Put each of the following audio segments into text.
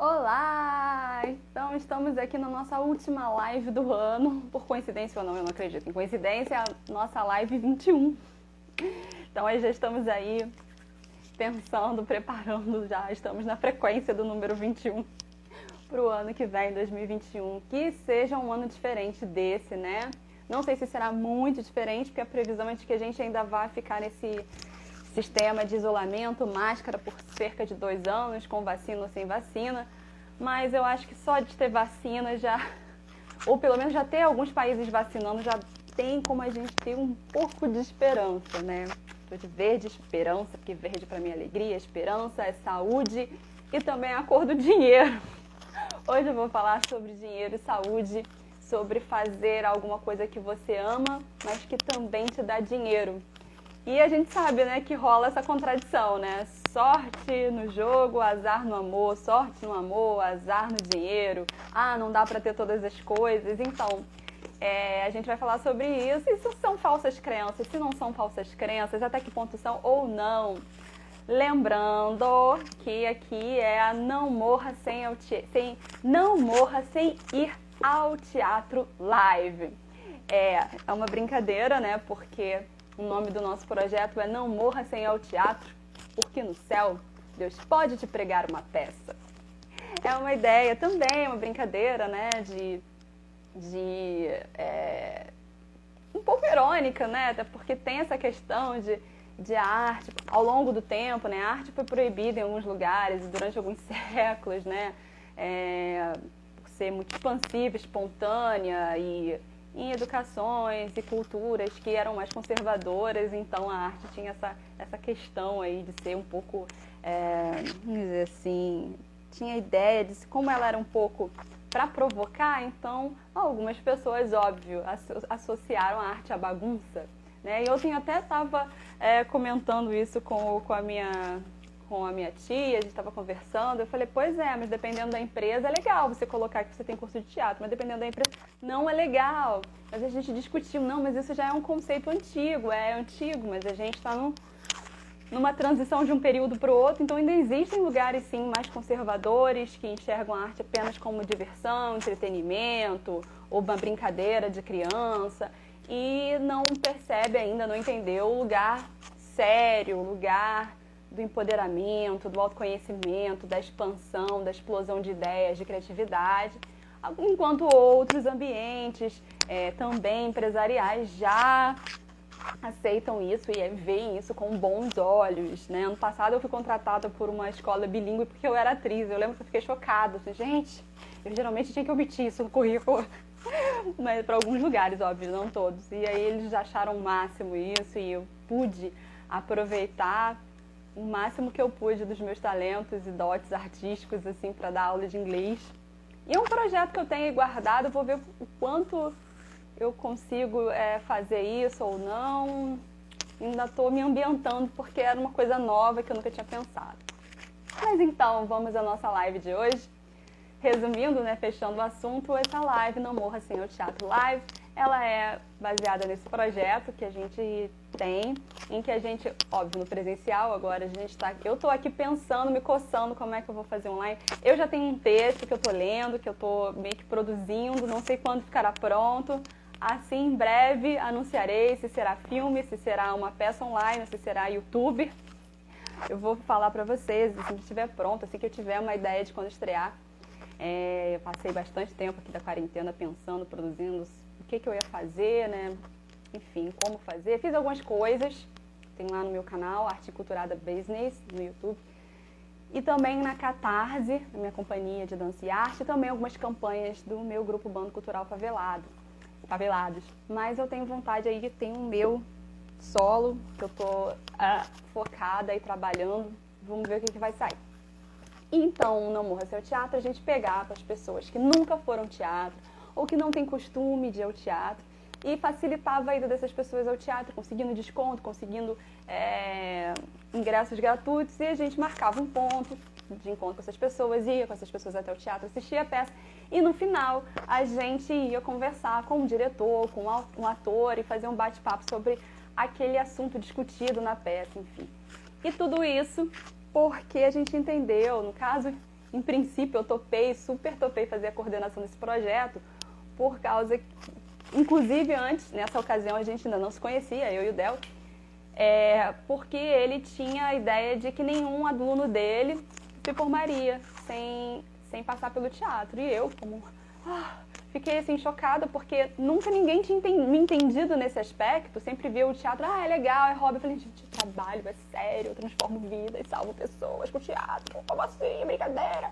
Olá! Então estamos aqui na nossa última live do ano, por coincidência ou não, eu não acredito em coincidência, é a nossa live 21. Então aí já estamos aí pensando, preparando, já estamos na frequência do número 21 para o ano que vem, 2021. Que seja um ano diferente desse, né? Não sei se será muito diferente, porque a previsão é de que a gente ainda vai ficar nesse sistema de isolamento, máscara por cerca de 2 anos, com vacina ou sem vacina, mas eu acho que só de ter vacina já, ou pelo menos já ter alguns países vacinando, já tem como a gente ter um pouco de esperança, né? Tô de verde esperança, porque verde para mim é alegria, esperança, é saúde e também a cor do dinheiro. Hoje eu vou falar sobre dinheiro e saúde, sobre fazer alguma coisa que você ama, mas que também te dá dinheiro. E a gente sabe, né, que rola essa contradição, né? Sorte no jogo, azar no amor, sorte no amor, azar no dinheiro. Ah, não dá pra ter todas as coisas. Então, a gente vai falar sobre isso. E se são falsas crenças, se não são falsas crenças, até que ponto são ou não. Lembrando que aqui é a não morra sem ir ao teatro live. É uma brincadeira, né? Porque o nome do nosso projeto é Não Morra Sem Ir ao Teatro, porque no céu Deus pode te pregar uma peça. É uma ideia também, uma brincadeira, né, um pouco irônica, né, até porque tem essa questão de arte, ao longo do tempo, né, a arte foi proibida em alguns lugares durante alguns séculos, né, por ser muito expansiva, espontânea e em educações e culturas que eram mais conservadoras, então a arte tinha essa questão aí de ser um pouco, vamos dizer assim, tinha a ideia de como ela era um pouco para provocar, então algumas pessoas, óbvio, associaram a arte à bagunça, né? E eu até estava comentando isso com a minha tia, a gente estava conversando, eu falei, pois é, mas dependendo da empresa é legal você colocar que você tem curso de teatro, mas dependendo da empresa não é legal. Mas a gente discutiu, não, mas isso já é um conceito antigo, mas a gente está numa transição de um período para o outro, então ainda existem lugares sim mais conservadores que enxergam a arte apenas como diversão, entretenimento, ou uma brincadeira de criança, e não percebe ainda, não entendeu o lugar sério, o lugar do empoderamento, do autoconhecimento, da expansão, da explosão de ideias, de criatividade, enquanto outros ambientes também empresariais já aceitam isso e veem isso com bons olhos, né? Ano passado eu fui contratada por uma escola bilíngue porque eu era atriz, eu lembro que eu fiquei chocada, assim, gente, eu geralmente tinha que omitir isso no currículo, mas para alguns lugares, óbvio, não todos, e aí eles acharam o máximo isso e eu pude aproveitar o máximo que eu pude dos meus talentos e dotes artísticos, assim, para dar aula de inglês. E é um projeto que eu tenho guardado, vou ver o quanto eu consigo fazer isso ou não. Ainda estou me ambientando, porque era uma coisa nova que eu nunca tinha pensado. Mas então, vamos à nossa live de hoje. Resumindo, né, fechando o assunto, essa live Não Morra Sem Ir ao Teatro Live, ela é baseada nesse projeto que a gente tem, em que a gente, óbvio, no presencial, agora a gente tá, eu tô aqui pensando, me coçando como é que eu vou fazer online. Eu já tenho um texto que eu tô lendo, que eu tô meio que produzindo, não sei quando ficará pronto. Assim, em breve, anunciarei se será filme, se será uma peça online, se será YouTube. Eu vou falar pra vocês, assim que estiver pronto, assim que eu tiver uma ideia de quando estrear. Eu passei bastante tempo aqui da quarentena pensando, produzindo o que eu ia fazer, né? Enfim, como fazer. Fiz algumas coisas, tem lá no meu canal, Arte Culturada Business, no YouTube. E também na Catarse, na minha companhia de dança e arte, e também algumas campanhas do meu grupo Bando Cultural Favelados. Mas eu tenho vontade aí, tem um meu solo, que eu tô focada e trabalhando. Vamos ver o que vai sair. Então, Não Morra Sem Ir ao Teatro, a gente pegar para as pessoas que nunca foram ao teatro ou que não têm costume de ir ao teatro e facilitava a ida dessas pessoas ao teatro, conseguindo desconto, conseguindo ingressos gratuitos, e a gente marcava um ponto de encontro com essas pessoas, ia com essas pessoas até o teatro, assistia a peça, e no final a gente ia conversar com o diretor, com um ator e fazer um bate-papo sobre aquele assunto discutido na peça, enfim. E tudo isso porque a gente entendeu, no caso, em princípio, eu super topei fazer a coordenação desse projeto, por causa que, inclusive antes, nessa ocasião, a gente ainda não se conhecia, eu e o Del, porque ele tinha a ideia de que nenhum aluno dele se formaria sem passar pelo teatro. E eu, fiquei assim chocada, porque nunca ninguém tinha me entendido nesse aspecto. Sempre via o teatro, é legal, é hobby. Eu falei, gente, trabalho, é sério, eu transformo vidas, salvo pessoas com teatro, como assim, brincadeira.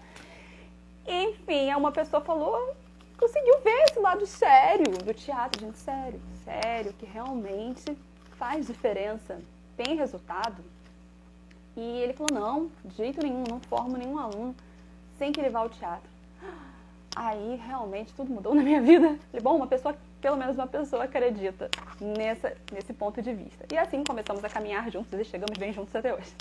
Enfim, uma pessoa falou, conseguiu ver esse lado sério do teatro, gente, sério, que realmente faz diferença, tem resultado. E ele falou, não, de jeito nenhum, não formo nenhum aluno sem que ele vá ao teatro. Aí, realmente, tudo mudou na minha vida. Falei, bom, pelo menos uma pessoa acredita nesse ponto de vista. E assim começamos a caminhar juntos e chegamos bem juntos até hoje.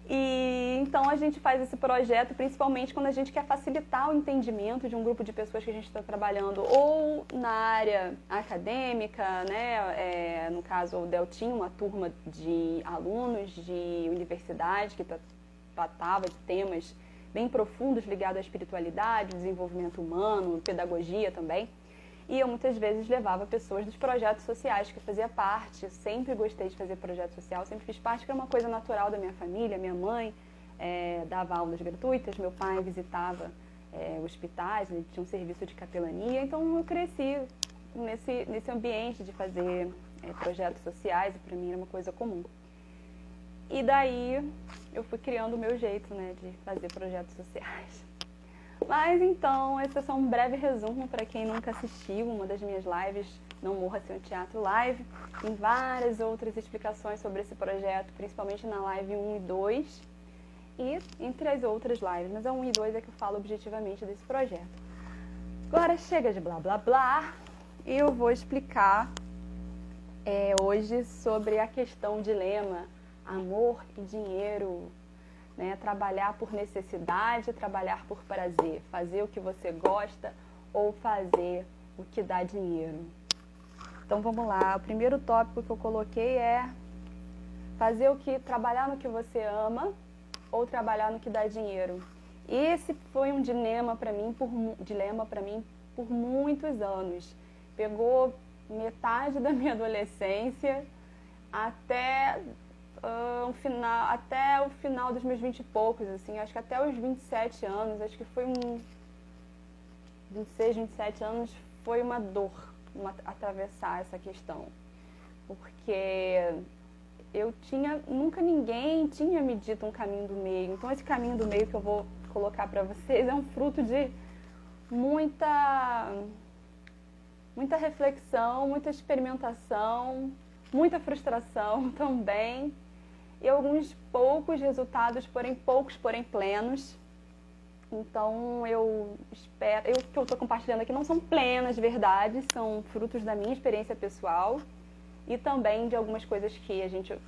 E então a gente faz esse projeto principalmente quando a gente quer facilitar o entendimento de um grupo de pessoas que a gente está trabalhando ou na área acadêmica, né? No caso, o Del tinha uma turma de alunos de universidade que tratava de temas bem profundos ligados à espiritualidade, desenvolvimento humano, pedagogia também. E eu muitas vezes levava pessoas dos projetos sociais que eu fazia parte. Eu sempre gostei de fazer projeto social, sempre fiz parte, que era uma coisa natural da minha família. Minha mãe dava aulas gratuitas, meu pai visitava hospitais, ele tinha um serviço de capelania. Então eu cresci nesse ambiente de fazer projetos sociais, e para mim era uma coisa comum. E daí eu fui criando o meu jeito, né, de fazer projetos sociais. Mas então, esse é só um breve resumo para quem nunca assistiu uma das minhas lives, Não Morra Sem o Teatro Live. Tem várias outras explicações sobre esse projeto, principalmente na live 1 e 2 e entre as outras lives, mas a 1 e 2 é que eu falo objetivamente desse projeto. Agora chega de blá blá blá e eu vou explicar hoje sobre a questão dilema amor e dinheiro. Né? Trabalhar por necessidade, trabalhar por prazer, fazer o que você gosta ou fazer o que dá dinheiro. Então vamos lá, o primeiro tópico que eu coloquei é trabalhar no que você ama ou trabalhar no que dá dinheiro. Esse foi um dilema para mim por muitos anos. Pegou metade da minha adolescência até o final dos meus 20 e poucos, assim, acho que até os 27 anos, acho que foi 26, 27 anos, foi uma dor atravessar essa questão, porque nunca ninguém tinha me dito um caminho do meio. Então esse caminho do meio que eu vou colocar para vocês é um fruto de muita reflexão, muita experimentação, muita frustração também, e alguns poucos resultados, poucos, porém plenos. Então eu espero, o que eu estou compartilhando aqui não são plenas verdades, são frutos da minha experiência pessoal e também de algumas coisas que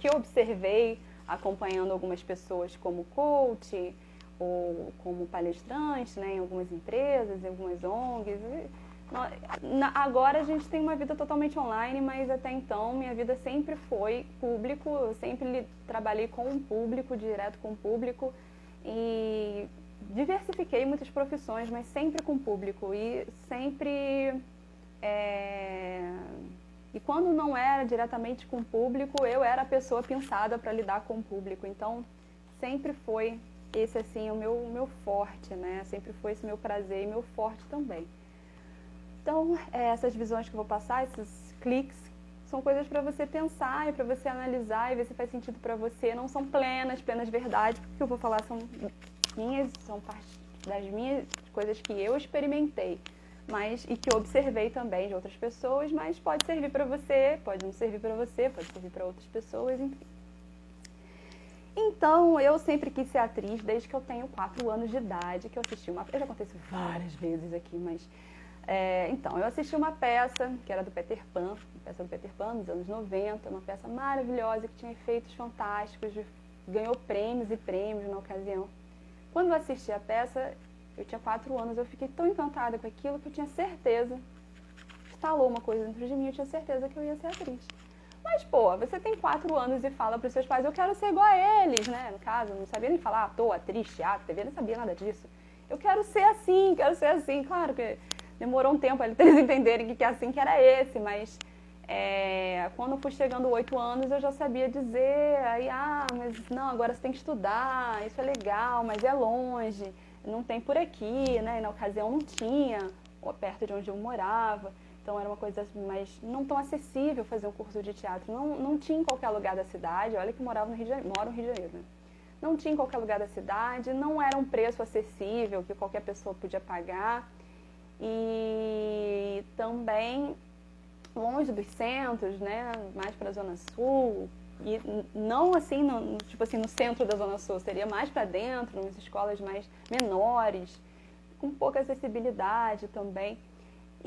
eu observei acompanhando algumas pessoas como coach ou como palestrante, né, em algumas empresas, em algumas ONGs. Agora a gente tem uma vida totalmente online, mas até então minha vida sempre foi público, eu sempre trabalhei com o público, direto com o público, e diversifiquei muitas profissões, mas sempre com o público, e sempre... E quando não era diretamente com o público, eu era a pessoa pensada para lidar com o público, então sempre foi esse assim o meu forte, né? Sempre foi esse meu prazer e meu forte também. Então, essas visões que eu vou passar, esses cliques, são coisas para você pensar e para você analisar e ver se faz sentido para você. Não são plenas verdades, porque o que eu vou falar são parte das minhas coisas que eu experimentei, e que eu observei também de outras pessoas, mas pode servir para você, pode não servir para você, pode servir para outras pessoas, enfim. Então, eu sempre quis ser atriz desde que eu tenho 4 anos de idade, que eu assisti eu já contei isso várias vezes aqui, mas... Então, eu assisti uma peça, que era do Peter Pan, uma peça do Peter Pan, nos anos 90, uma peça maravilhosa, que tinha efeitos fantásticos, ganhou prêmios e prêmios na ocasião. Quando eu assisti a peça, eu tinha 4 anos, eu fiquei tão encantada com aquilo que eu tinha certeza, instalou uma coisa dentro de mim, eu tinha certeza que eu ia ser atriz. Mas, pô, você tem 4 anos e fala pros seus pais, eu quero ser igual a eles, né? No caso, não sabia nem falar ator, atriz, teatro, TV, não sabia nada disso. Eu quero ser assim, quero ser assim. Claro que demorou um tempo eles entenderem que assim que era esse, mas quando eu fui chegando 8 anos eu já sabia dizer, aí, mas não, agora você tem que estudar, isso é legal, mas é longe, não tem por aqui, né? E na ocasião não tinha, ou perto de onde eu morava. Então era uma coisa mais não tão acessível fazer um curso de teatro. Não tinha em qualquer lugar da cidade. Olha que moro no Rio de Janeiro, né? Não tinha em qualquer lugar da cidade, não era um preço acessível que qualquer pessoa podia pagar. E também longe dos centros, né? Mais para a Zona Sul. E não assim, tipo assim, no centro da Zona Sul, seria mais para dentro, nas escolas mais menores, com pouca acessibilidade também.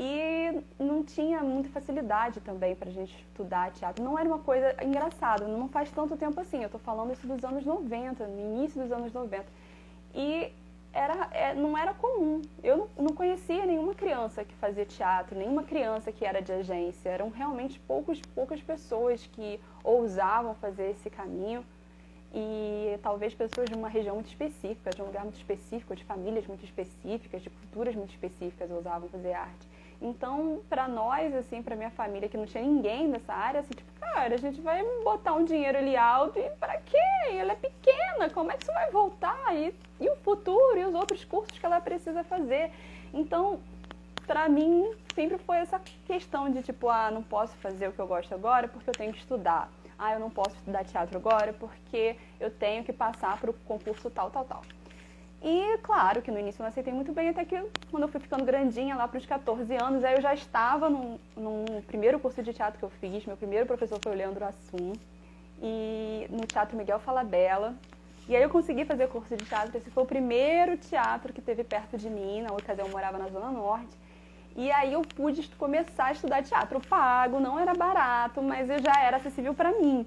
E não tinha muita facilidade também pra gente estudar teatro. Não era uma coisa engraçada, não faz tanto tempo assim. Eu tô falando isso dos anos 90, no início dos anos 90. E não era comum. Eu não conhecia nenhuma criança que fazia teatro, nenhuma criança que era de agência. Eram realmente poucas pessoas que ousavam fazer esse caminho. E talvez pessoas de uma região muito específica, de um lugar muito específico, de famílias muito específicas, de culturas muito específicas ousavam fazer arte. Então, pra nós, assim, pra minha família, que não tinha ninguém dessa área, assim, tipo, cara, a gente vai botar um dinheiro ali alto e pra quê? Ela é pequena, como é que isso vai voltar? E o futuro, e os outros cursos que ela precisa fazer? Então, pra mim, sempre foi essa questão de, tipo, não posso fazer o que eu gosto agora porque eu tenho que estudar. Eu não posso estudar teatro agora porque eu tenho que passar pro concurso tal. E claro que no início eu não aceitei muito bem, até que quando eu fui ficando grandinha, lá para os 14 anos, aí eu já estava num primeiro curso de teatro que eu fiz. Meu primeiro professor foi o Leandro Assum, e no Teatro Miguel Falabella. E aí eu consegui fazer curso de teatro. Esse foi o primeiro teatro que teve perto de mim, na ocasião eu morava na Zona Norte. E aí eu pude começar a estudar teatro pago, não era barato, mas já era acessível para mim.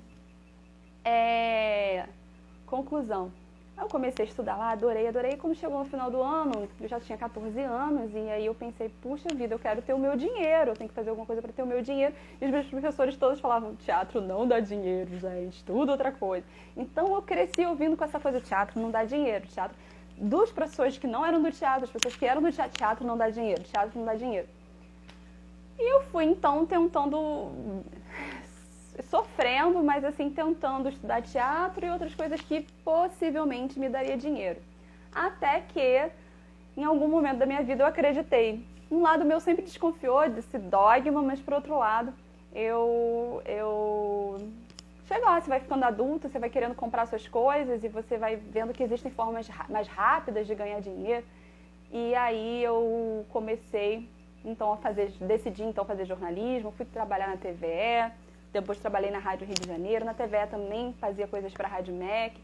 Conclusão. Eu comecei a estudar lá, adorei. E quando chegou no final do ano, eu já tinha 14 anos, e aí eu pensei, puxa vida, eu quero ter o meu dinheiro, eu tenho que fazer alguma coisa para ter o meu dinheiro. E os meus professores todos falavam, teatro não dá dinheiro, gente, estuda outra coisa. Então eu cresci ouvindo com essa coisa, teatro não dá dinheiro, teatro... Dos professores que não eram do teatro, as pessoas que eram do teatro não dá dinheiro, teatro não dá dinheiro. E eu fui então tentando... sofrendo, mas assim, tentando estudar teatro e outras coisas que possivelmente me daria dinheiro. Até que, em algum momento da minha vida, eu acreditei. Um lado meu sempre desconfiou desse dogma, mas por outro lado, chega lá, você vai ficando adulto, você vai querendo comprar suas coisas e você vai vendo que existem formas mais rápidas de ganhar dinheiro. E aí eu comecei, então, decidi então fazer jornalismo, fui trabalhar na TVE. Depois trabalhei na Rádio Rio de Janeiro, na TVE também fazia coisas para a Rádio MEC.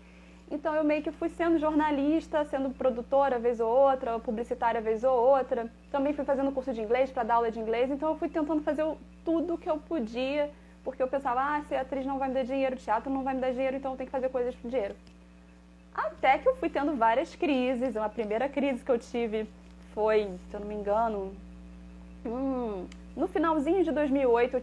Então eu meio que fui sendo jornalista, sendo produtora vez ou outra, publicitária vez ou outra. Também fui fazendo curso de inglês para dar aula de inglês. Então eu fui tentando fazer tudo que eu podia, porque eu pensava, se a atriz não vai me dar dinheiro, o teatro não vai me dar dinheiro, então eu tenho que fazer coisas por dinheiro. Até que eu fui tendo várias crises. Uma primeira crise que eu tive foi, se eu não me engano, no finalzinho de 2008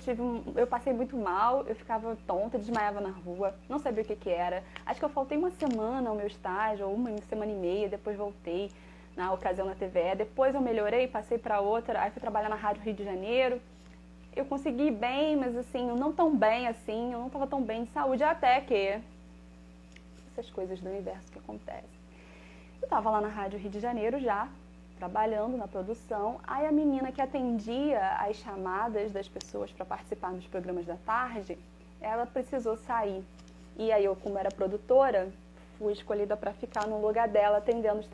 eu passei muito mal, eu ficava tonta, desmaiava na rua, não sabia o que era. Acho que eu faltei uma semana ao meu estágio, ou uma semana e meia, depois voltei na ocasião na TVE. Depois eu melhorei, passei para outra, aí fui trabalhar na Rádio Rio de Janeiro. Eu consegui ir bem, mas assim, não tão bem assim, eu não estava tão bem de saúde, até que essas coisas do universo que acontecem. Eu estava lá na Rádio Rio de Janeiro já, trabalhando na produção, aí a menina que atendia as chamadas das pessoas para participar nos programas da tarde, ela precisou sair. E aí eu, como era produtora, fui escolhida para ficar no lugar dela, atendendo os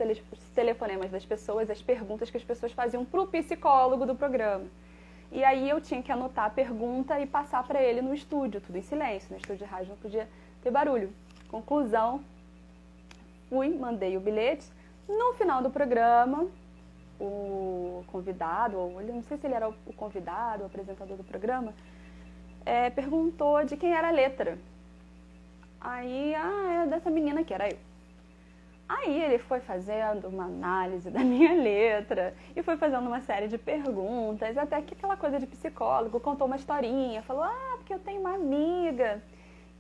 telefonemas das pessoas, as perguntas que as pessoas faziam para o psicólogo do programa. E aí eu tinha que anotar a pergunta e passar para ele no estúdio, tudo em silêncio, no estúdio de rádio não podia ter barulho. Conclusão, mandei o bilhete. No final do programa, o convidado, ou não sei se ele era o convidado, o apresentador do programa, perguntou de quem era a letra. Aí, é dessa menina que era eu. Aí ele foi fazendo uma análise da minha letra e foi fazendo uma série de perguntas, até que aquela coisa de psicólogo, contou uma historinha, falou, porque eu tenho uma amiga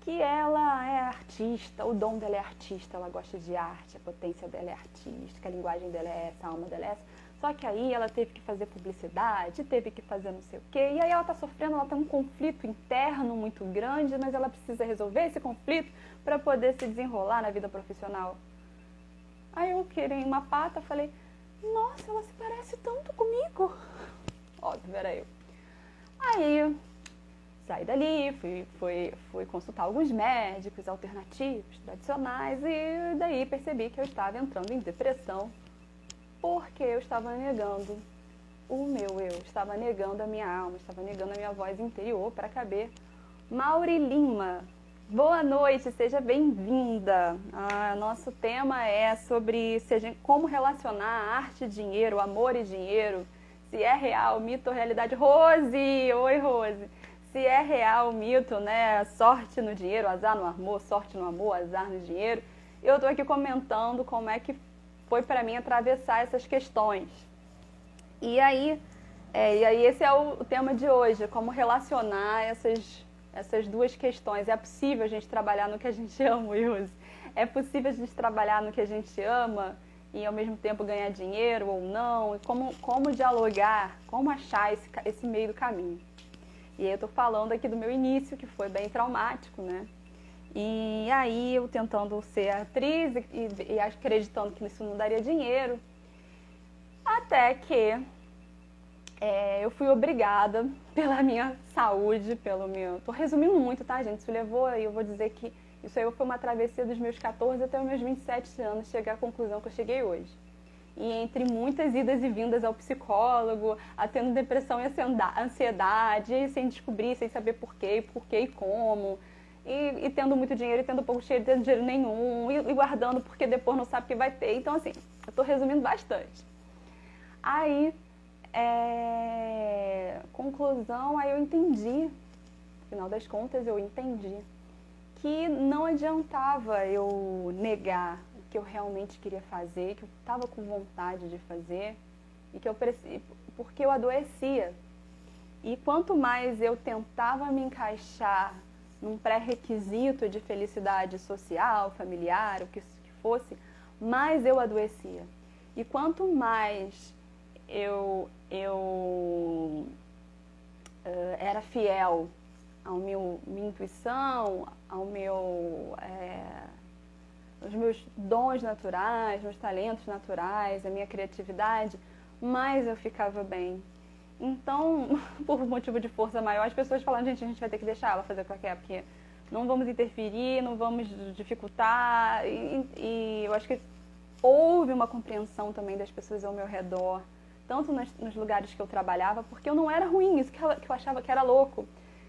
que ela é artista, o dom dela é artista, ela gosta de arte, a potência dela é artística, a linguagem dela é essa, a alma dela é essa. Só que aí ela teve que fazer publicidade, teve que fazer não sei o quê, e aí ela está sofrendo, ela tem um conflito interno muito grande, mas ela precisa resolver esse conflito para poder se desenrolar na vida profissional. Aí eu querei uma pata, falei, nossa, ela se parece tanto comigo. Óbvio, era eu. Aí saí dali, fui consultar alguns médicos alternativos, tradicionais, e daí percebi que eu estava entrando em depressão, porque eu estava negando o meu eu, estava negando a minha alma, estava negando a minha voz interior para caber. Mauri Lima, boa noite, seja bem-vinda. Nosso tema é sobre como relacionar arte e dinheiro, amor e dinheiro, se é real, mito ou realidade. Rose, oi Rose. Se é real o mito, né, sorte no dinheiro, azar no amor, sorte no amor, azar no dinheiro. Eu tô aqui comentando como é que foi para mim atravessar essas questões. E aí esse é o tema de hoje, como relacionar essas duas questões. É possível a gente trabalhar no que a gente ama, Yuse? É possível a gente trabalhar no que a gente ama e ao mesmo tempo ganhar dinheiro ou não? E como dialogar, como achar esse meio do caminho? E aí eu tô falando aqui do meu início, que foi bem traumático, né? E aí eu tentando ser atriz e acreditando que isso não daria dinheiro. Até que eu fui obrigada pela minha saúde, pelo meu... Tô resumindo muito, tá, gente? Isso levou, eu vou dizer que isso aí foi uma travessia dos meus 14 até os meus 27 anos, chegar à conclusão que eu cheguei hoje. E entre muitas idas e vindas ao psicólogo, a tendo depressão e ansiedade, sem descobrir, sem saber por quê e como, e tendo muito dinheiro e tendo pouco dinheiro, tendo dinheiro nenhum, e guardando porque depois não sabe o que vai ter. Então, assim, eu tô resumindo bastante. Aí, conclusão, aí eu entendi, no final das contas eu entendi, que não adiantava eu negar que eu realmente queria fazer, que eu estava com vontade de fazer, e que porque eu adoecia. E quanto mais eu tentava me encaixar num pré-requisito de felicidade social, familiar, o que fosse, mais eu adoecia. E quanto mais eu era fiel à minha intuição, os meus dons naturais, meus talentos naturais, a minha criatividade, mais eu ficava bem. Então, por motivo de força maior, as pessoas falam, gente, a gente vai ter que deixar ela fazer o que ela quer, porque não vamos interferir, não vamos dificultar. E eu acho que houve uma compreensão também das pessoas ao meu redor, tanto nos lugares que eu trabalhava, porque eu não era ruim, isso que eu achava que era louco.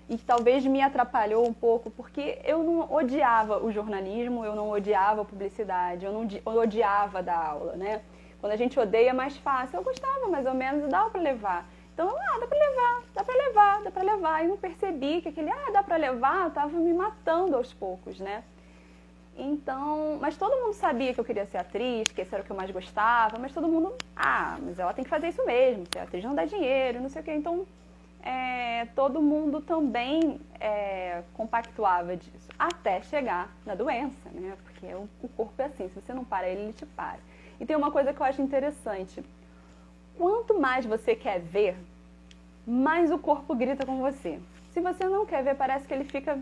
E que talvez me atrapalhou um pouco, porque eu não odiava o jornalismo, eu não odiava a publicidade, eu não odiava dar aula, né? Quando a gente odeia é mais fácil, eu gostava mais ou menos, dava pra levar. Então, dá pra levar. E não percebi que aquele, dá pra levar, tava me matando aos poucos, né? Então, mas todo mundo sabia que eu queria ser atriz, que esse era o que eu mais gostava, mas todo mundo, mas ela tem que fazer isso mesmo, ser atriz não dá dinheiro, não sei o quê. Então, todo mundo também compactuava disso, até chegar na doença, né? Porque o corpo é assim, se você não para ele te para. E tem uma coisa que eu acho interessante, quanto mais você quer ver, mais o corpo grita com você. Se você não quer ver, parece que ele fica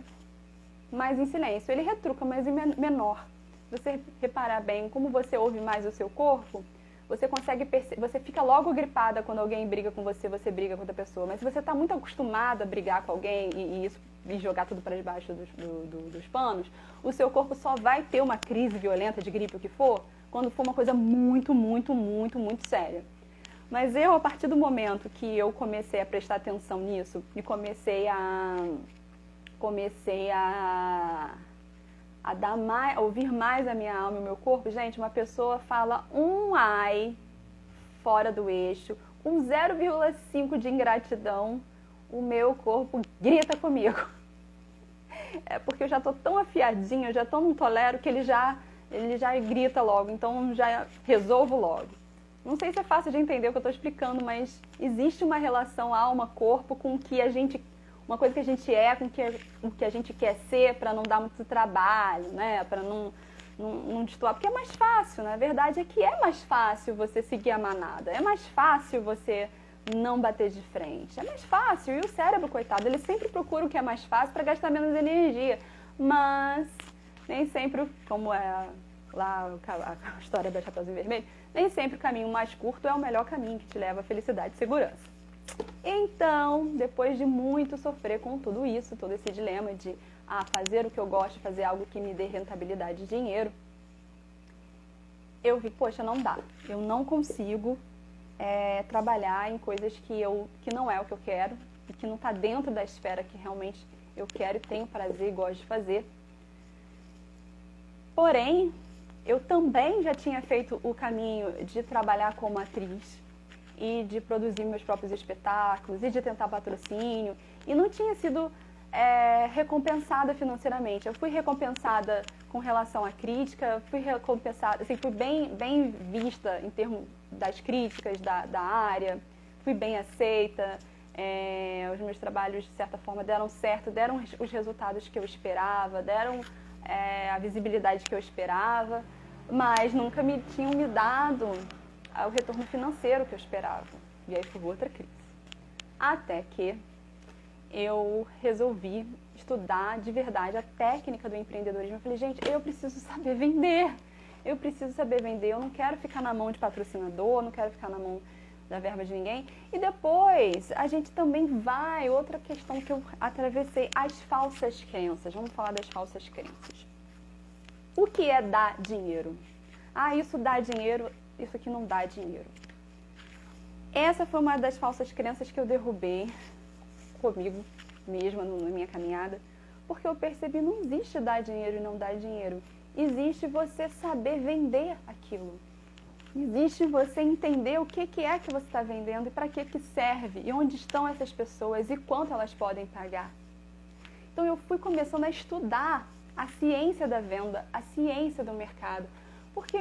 mais em silêncio, ele retruca, mas em menor. Se você reparar bem como você ouve mais o seu corpo, você consegue você fica logo gripada quando alguém briga com você, você briga com outra pessoa. Mas se você está muito acostumada a brigar com alguém e jogar tudo para debaixo dos panos, o seu corpo só vai ter uma crise violenta de gripe, o que for, quando for uma coisa muito, muito, muito, muito séria. Mas eu, a partir do momento que eu comecei a prestar atenção nisso e comecei a ouvir mais a minha alma e o meu corpo, gente, uma pessoa fala um ai fora do eixo, com 0,5 de ingratidão, o meu corpo grita comigo. É porque eu já tô tão afiadinha, eu já não tolero que ele já grita logo, então já resolvo logo. Não sei se é fácil de entender o que eu estou explicando, mas existe uma relação alma-corpo com que uma coisa que a gente é com o que a gente quer ser para não dar muito trabalho, né? Para não destoar, porque é mais fácil, na verdade é que é mais fácil você seguir a manada, é mais fácil você não bater de frente, é mais fácil, e o cérebro, coitado, ele sempre procura o que é mais fácil para gastar menos energia, mas nem sempre, como é lá a história da Chapeuzinho Vermelho, nem sempre o caminho mais curto é o melhor caminho que te leva à felicidade e segurança. Então, depois de muito sofrer com tudo isso, todo esse dilema de fazer o que eu gosto, fazer algo que me dê rentabilidade e dinheiro, eu vi, poxa, não dá. Eu não consigo trabalhar em coisas que não é o que eu quero e que não está dentro da esfera que realmente eu quero e tenho prazer e gosto de fazer. Porém, eu também já tinha feito o caminho de trabalhar como atriz e de produzir meus próprios espetáculos e de tentar patrocínio e não tinha sido recompensada financeiramente. Eu fui recompensada com relação à crítica, fui recompensada, assim, fui bem vista em termos das críticas da área, fui bem aceita, os meus trabalhos de certa forma deram certo, deram os resultados que eu esperava, deram a visibilidade que eu esperava, mas nunca tinham me dado o retorno financeiro que eu esperava. E aí foi outra crise. Até que eu resolvi estudar de verdade a técnica do empreendedorismo. Eu falei, gente, eu preciso saber vender. Eu preciso saber vender. Eu não quero ficar na mão de patrocinador, não quero ficar na mão da verba de ninguém. E depois, a gente também outra questão que eu atravessei, as falsas crenças. Vamos falar das falsas crenças. O que é dar dinheiro? Isso dá dinheiro, isso aqui não dá dinheiro. Essa foi uma das falsas crenças que eu derrubei comigo mesma na minha caminhada, porque eu percebi não existe dar dinheiro e não dar dinheiro. Existe você saber vender aquilo. Existe você entender o que é que você está vendendo e para que serve, e onde estão essas pessoas e quanto elas podem pagar. Então eu fui começando a estudar a ciência da venda, a ciência do mercado. Porque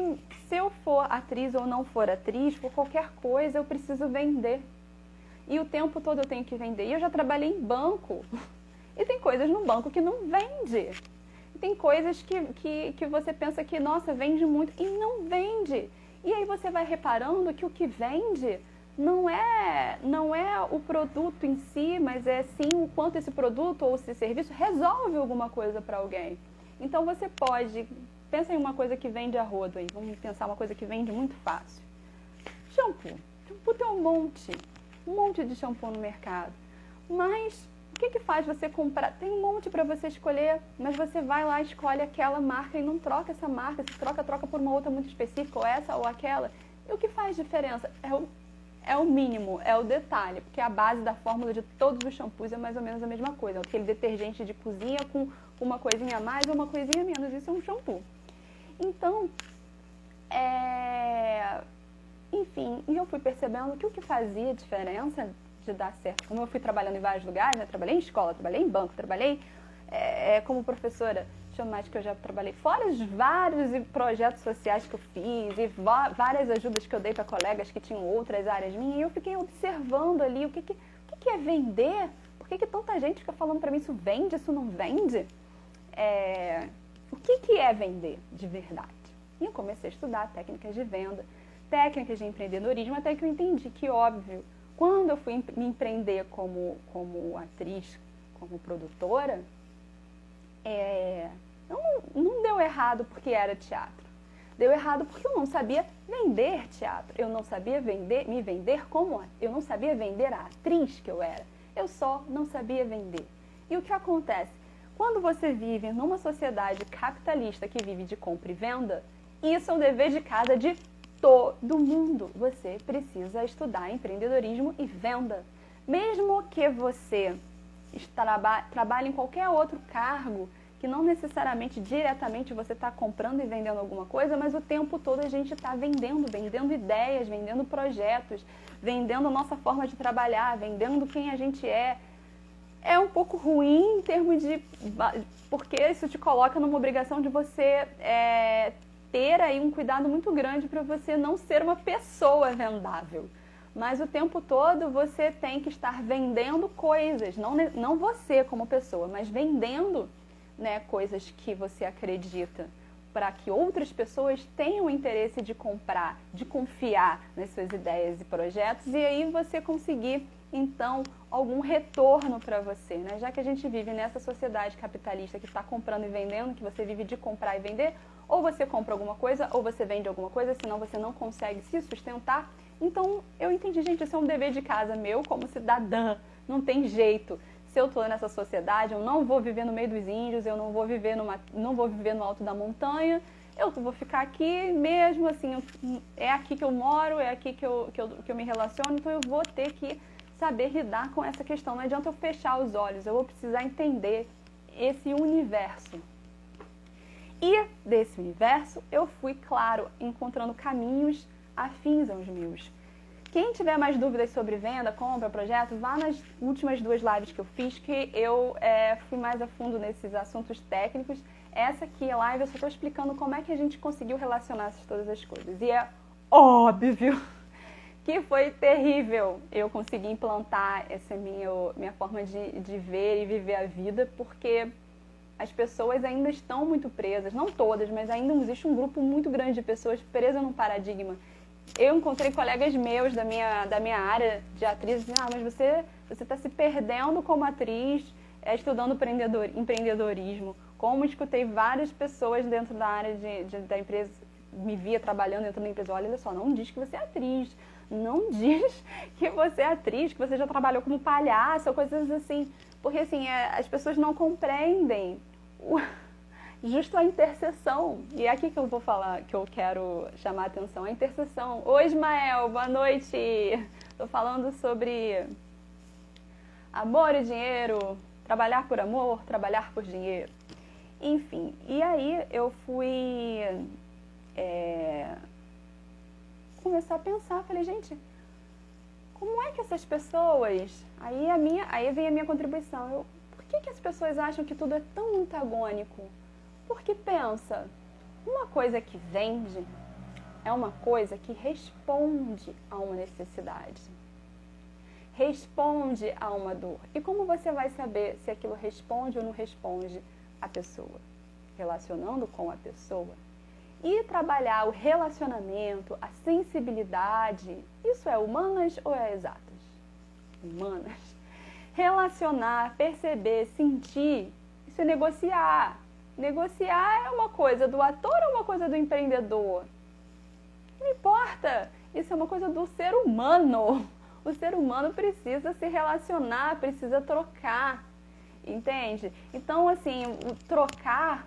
se eu for atriz ou não for atriz, por qualquer coisa eu preciso vender. E o tempo todo eu tenho que vender. E eu já trabalhei em banco. E tem coisas no banco que não vende. E tem coisas que você pensa que, nossa, vende muito e não vende. E aí você vai reparando que o que vende não é o produto em si, mas é sim o quanto esse produto ou esse serviço resolve alguma coisa para alguém. Então você pode... Pensa em uma coisa que vende a rodo aí. Vamos pensar uma coisa que vende muito fácil. Shampoo. Shampoo tem um monte de shampoo no mercado. Mas o que faz você comprar? Tem um monte para você escolher, mas você vai lá, escolhe aquela marca e não troca essa marca. Se troca por uma outra muito específica, ou essa ou aquela. E o que faz diferença? É o mínimo, é o detalhe, porque a base da fórmula de todos os shampoos é mais ou menos a mesma coisa. Aquele detergente de cozinha com uma coisinha a mais ou uma coisinha a menos. Isso é um shampoo. Então, enfim, e eu fui percebendo que o que fazia diferença de dar certo, como eu fui trabalhando em vários lugares, né? Trabalhei em escola, trabalhei em banco, trabalhei como professora, que eu já trabalhei, fora os vários projetos sociais que eu fiz e várias ajudas que eu dei para colegas que tinham outras áreas minhas, e eu fiquei observando ali o que é vender, por que tanta gente fica falando para mim, isso vende, isso não vende? O que é vender de verdade? E eu comecei a estudar técnicas de venda, técnicas de empreendedorismo, até que eu entendi que, óbvio, quando eu fui me empreender como atriz, como produtora, não deu errado porque era teatro. Deu errado porque eu não sabia vender teatro. Eu não sabia me vender eu não sabia vender a atriz que eu era. Eu só não sabia vender. E o que acontece? Quando você vive numa sociedade capitalista que vive de compra e venda, isso é um dever de casa de todo mundo. Você precisa estudar empreendedorismo e venda. Mesmo que você trabalhe em qualquer outro cargo, que não necessariamente diretamente você está comprando e vendendo alguma coisa, mas o tempo todo a gente está vendendo ideias, vendendo projetos, vendendo a nossa forma de trabalhar, vendendo quem a gente é. É um pouco ruim em termos de... porque isso te coloca numa obrigação de você ter aí um cuidado muito grande para você não ser uma pessoa vendável, mas o tempo todo você tem que estar vendendo coisas, não você como pessoa, mas vendendo, né, coisas que você acredita, para que outras pessoas tenham o interesse de comprar, de confiar nas suas ideias e projetos, e aí você conseguir, então, algum retorno para você, né? Já que a gente vive nessa sociedade capitalista que está comprando e vendendo, que você vive de comprar e vender, ou você compra alguma coisa, ou você vende alguma coisa, senão você não consegue se sustentar. Então, eu entendi, gente, isso é um dever de casa meu como cidadã, não tem jeito. Se eu estou nessa sociedade, eu não vou viver no meio dos índios, eu não vou viver no alto da montanha, eu vou ficar aqui mesmo, assim, é aqui que eu moro, é aqui que eu me relaciono, então eu vou ter que saber lidar com essa questão. Não adianta eu fechar os olhos, eu vou precisar entender esse universo. E desse universo eu fui, claro, encontrando caminhos afins aos meus. Quem tiver mais dúvidas sobre venda, compra, projeto, vá nas últimas 2 lives que eu fiz, que eu fui mais a fundo nesses assuntos técnicos. Essa aqui, a live, eu só estou explicando como é que a gente conseguiu relacionar todas as coisas. E é óbvio que foi terrível eu conseguir implantar essa minha forma de ver e viver a vida, porque as pessoas ainda estão muito presas, não todas, mas ainda existe um grupo muito grande de pessoas presas num paradigma. Eu encontrei colegas meus da minha área de atriz dizendo, mas você está se perdendo como atriz, estudando empreendedorismo. Como escutei várias pessoas dentro da área da empresa, me via trabalhando dentro da empresa, olha só, não diz que você é atriz, não diz que você é atriz, que você já trabalhou como palhaço, ou coisas assim. Porque assim, as pessoas não compreendem justo a interseção. E é aqui que eu vou falar, que eu quero chamar a atenção, a interseção. Oi, Ismael, boa noite! Estou falando sobre amor e dinheiro, trabalhar por amor, trabalhar por dinheiro. Enfim, e aí eu fui começar a pensar, falei, gente, como é que essas pessoas... Aí vem a minha contribuição. Por que as pessoas acham que tudo é tão antagônico? Porque pensa, uma coisa que vende é uma coisa que responde a uma necessidade, responde a uma dor. E como você vai saber se aquilo responde ou não responde à pessoa? Relacionando com a pessoa. E trabalhar o relacionamento, a sensibilidade, isso é humanas ou é exatas? Humanas. Relacionar, perceber, sentir, isso é negociar. Negociar é uma coisa do ator ou uma coisa do empreendedor? Não importa, isso é uma coisa do ser humano. O ser humano precisa se relacionar, precisa trocar, entende? Então, assim, o trocar,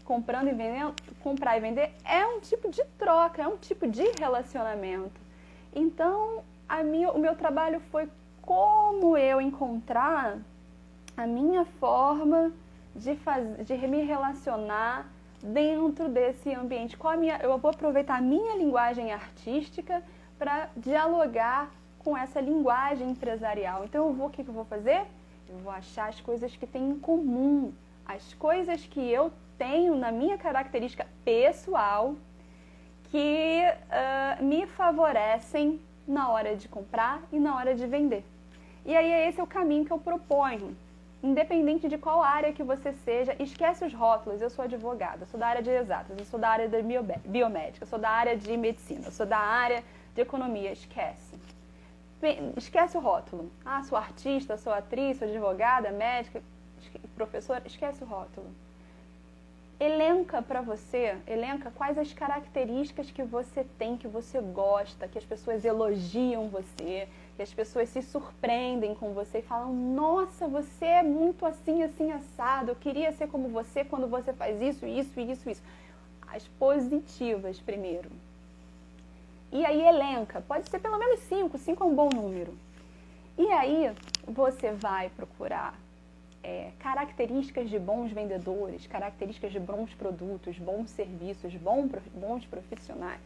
comprando e vendendo, comprar e vender, é um tipo de troca, é um tipo de relacionamento. Então, o meu trabalho foi como eu encontrar a minha forma de me relacionar dentro desse ambiente. Eu vou aproveitar a minha linguagem artística para dialogar com essa linguagem empresarial. Então, o que eu vou fazer? Eu vou achar as coisas que têm em comum, as coisas que eu tenho na minha característica pessoal que me favorecem na hora de comprar e na hora de vender. E aí esse é o caminho que eu proponho. Independente de qual área que você seja, esquece os rótulos. Eu sou advogada, eu sou da área de exatas, eu sou da área de biomédica, eu sou da área de medicina, eu sou da área de economia. Esquece. Esquece o rótulo. Ah, sou artista, sou atriz, sou advogada, médica, professora. Esquece o rótulo. Elenca para você, quais as características que você tem, que você gosta, que as pessoas elogiam você, que as pessoas se surpreendem com você e falam, nossa, você é muito assim, assim, assado, eu queria ser como você quando você faz isso, isso, isso, isso. As positivas primeiro. E aí elenca, pode ser pelo menos 5 é um bom número. E aí você vai procurar características de bons vendedores, características de bons produtos, bons serviços, bons profissionais.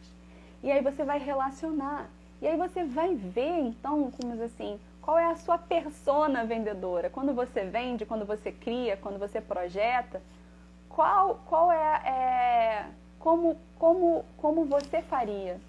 E aí você vai relacionar. E aí você vai ver, então, como assim, qual é a sua persona vendedora. Quando você vende, quando você cria, quando você projeta, como você faria.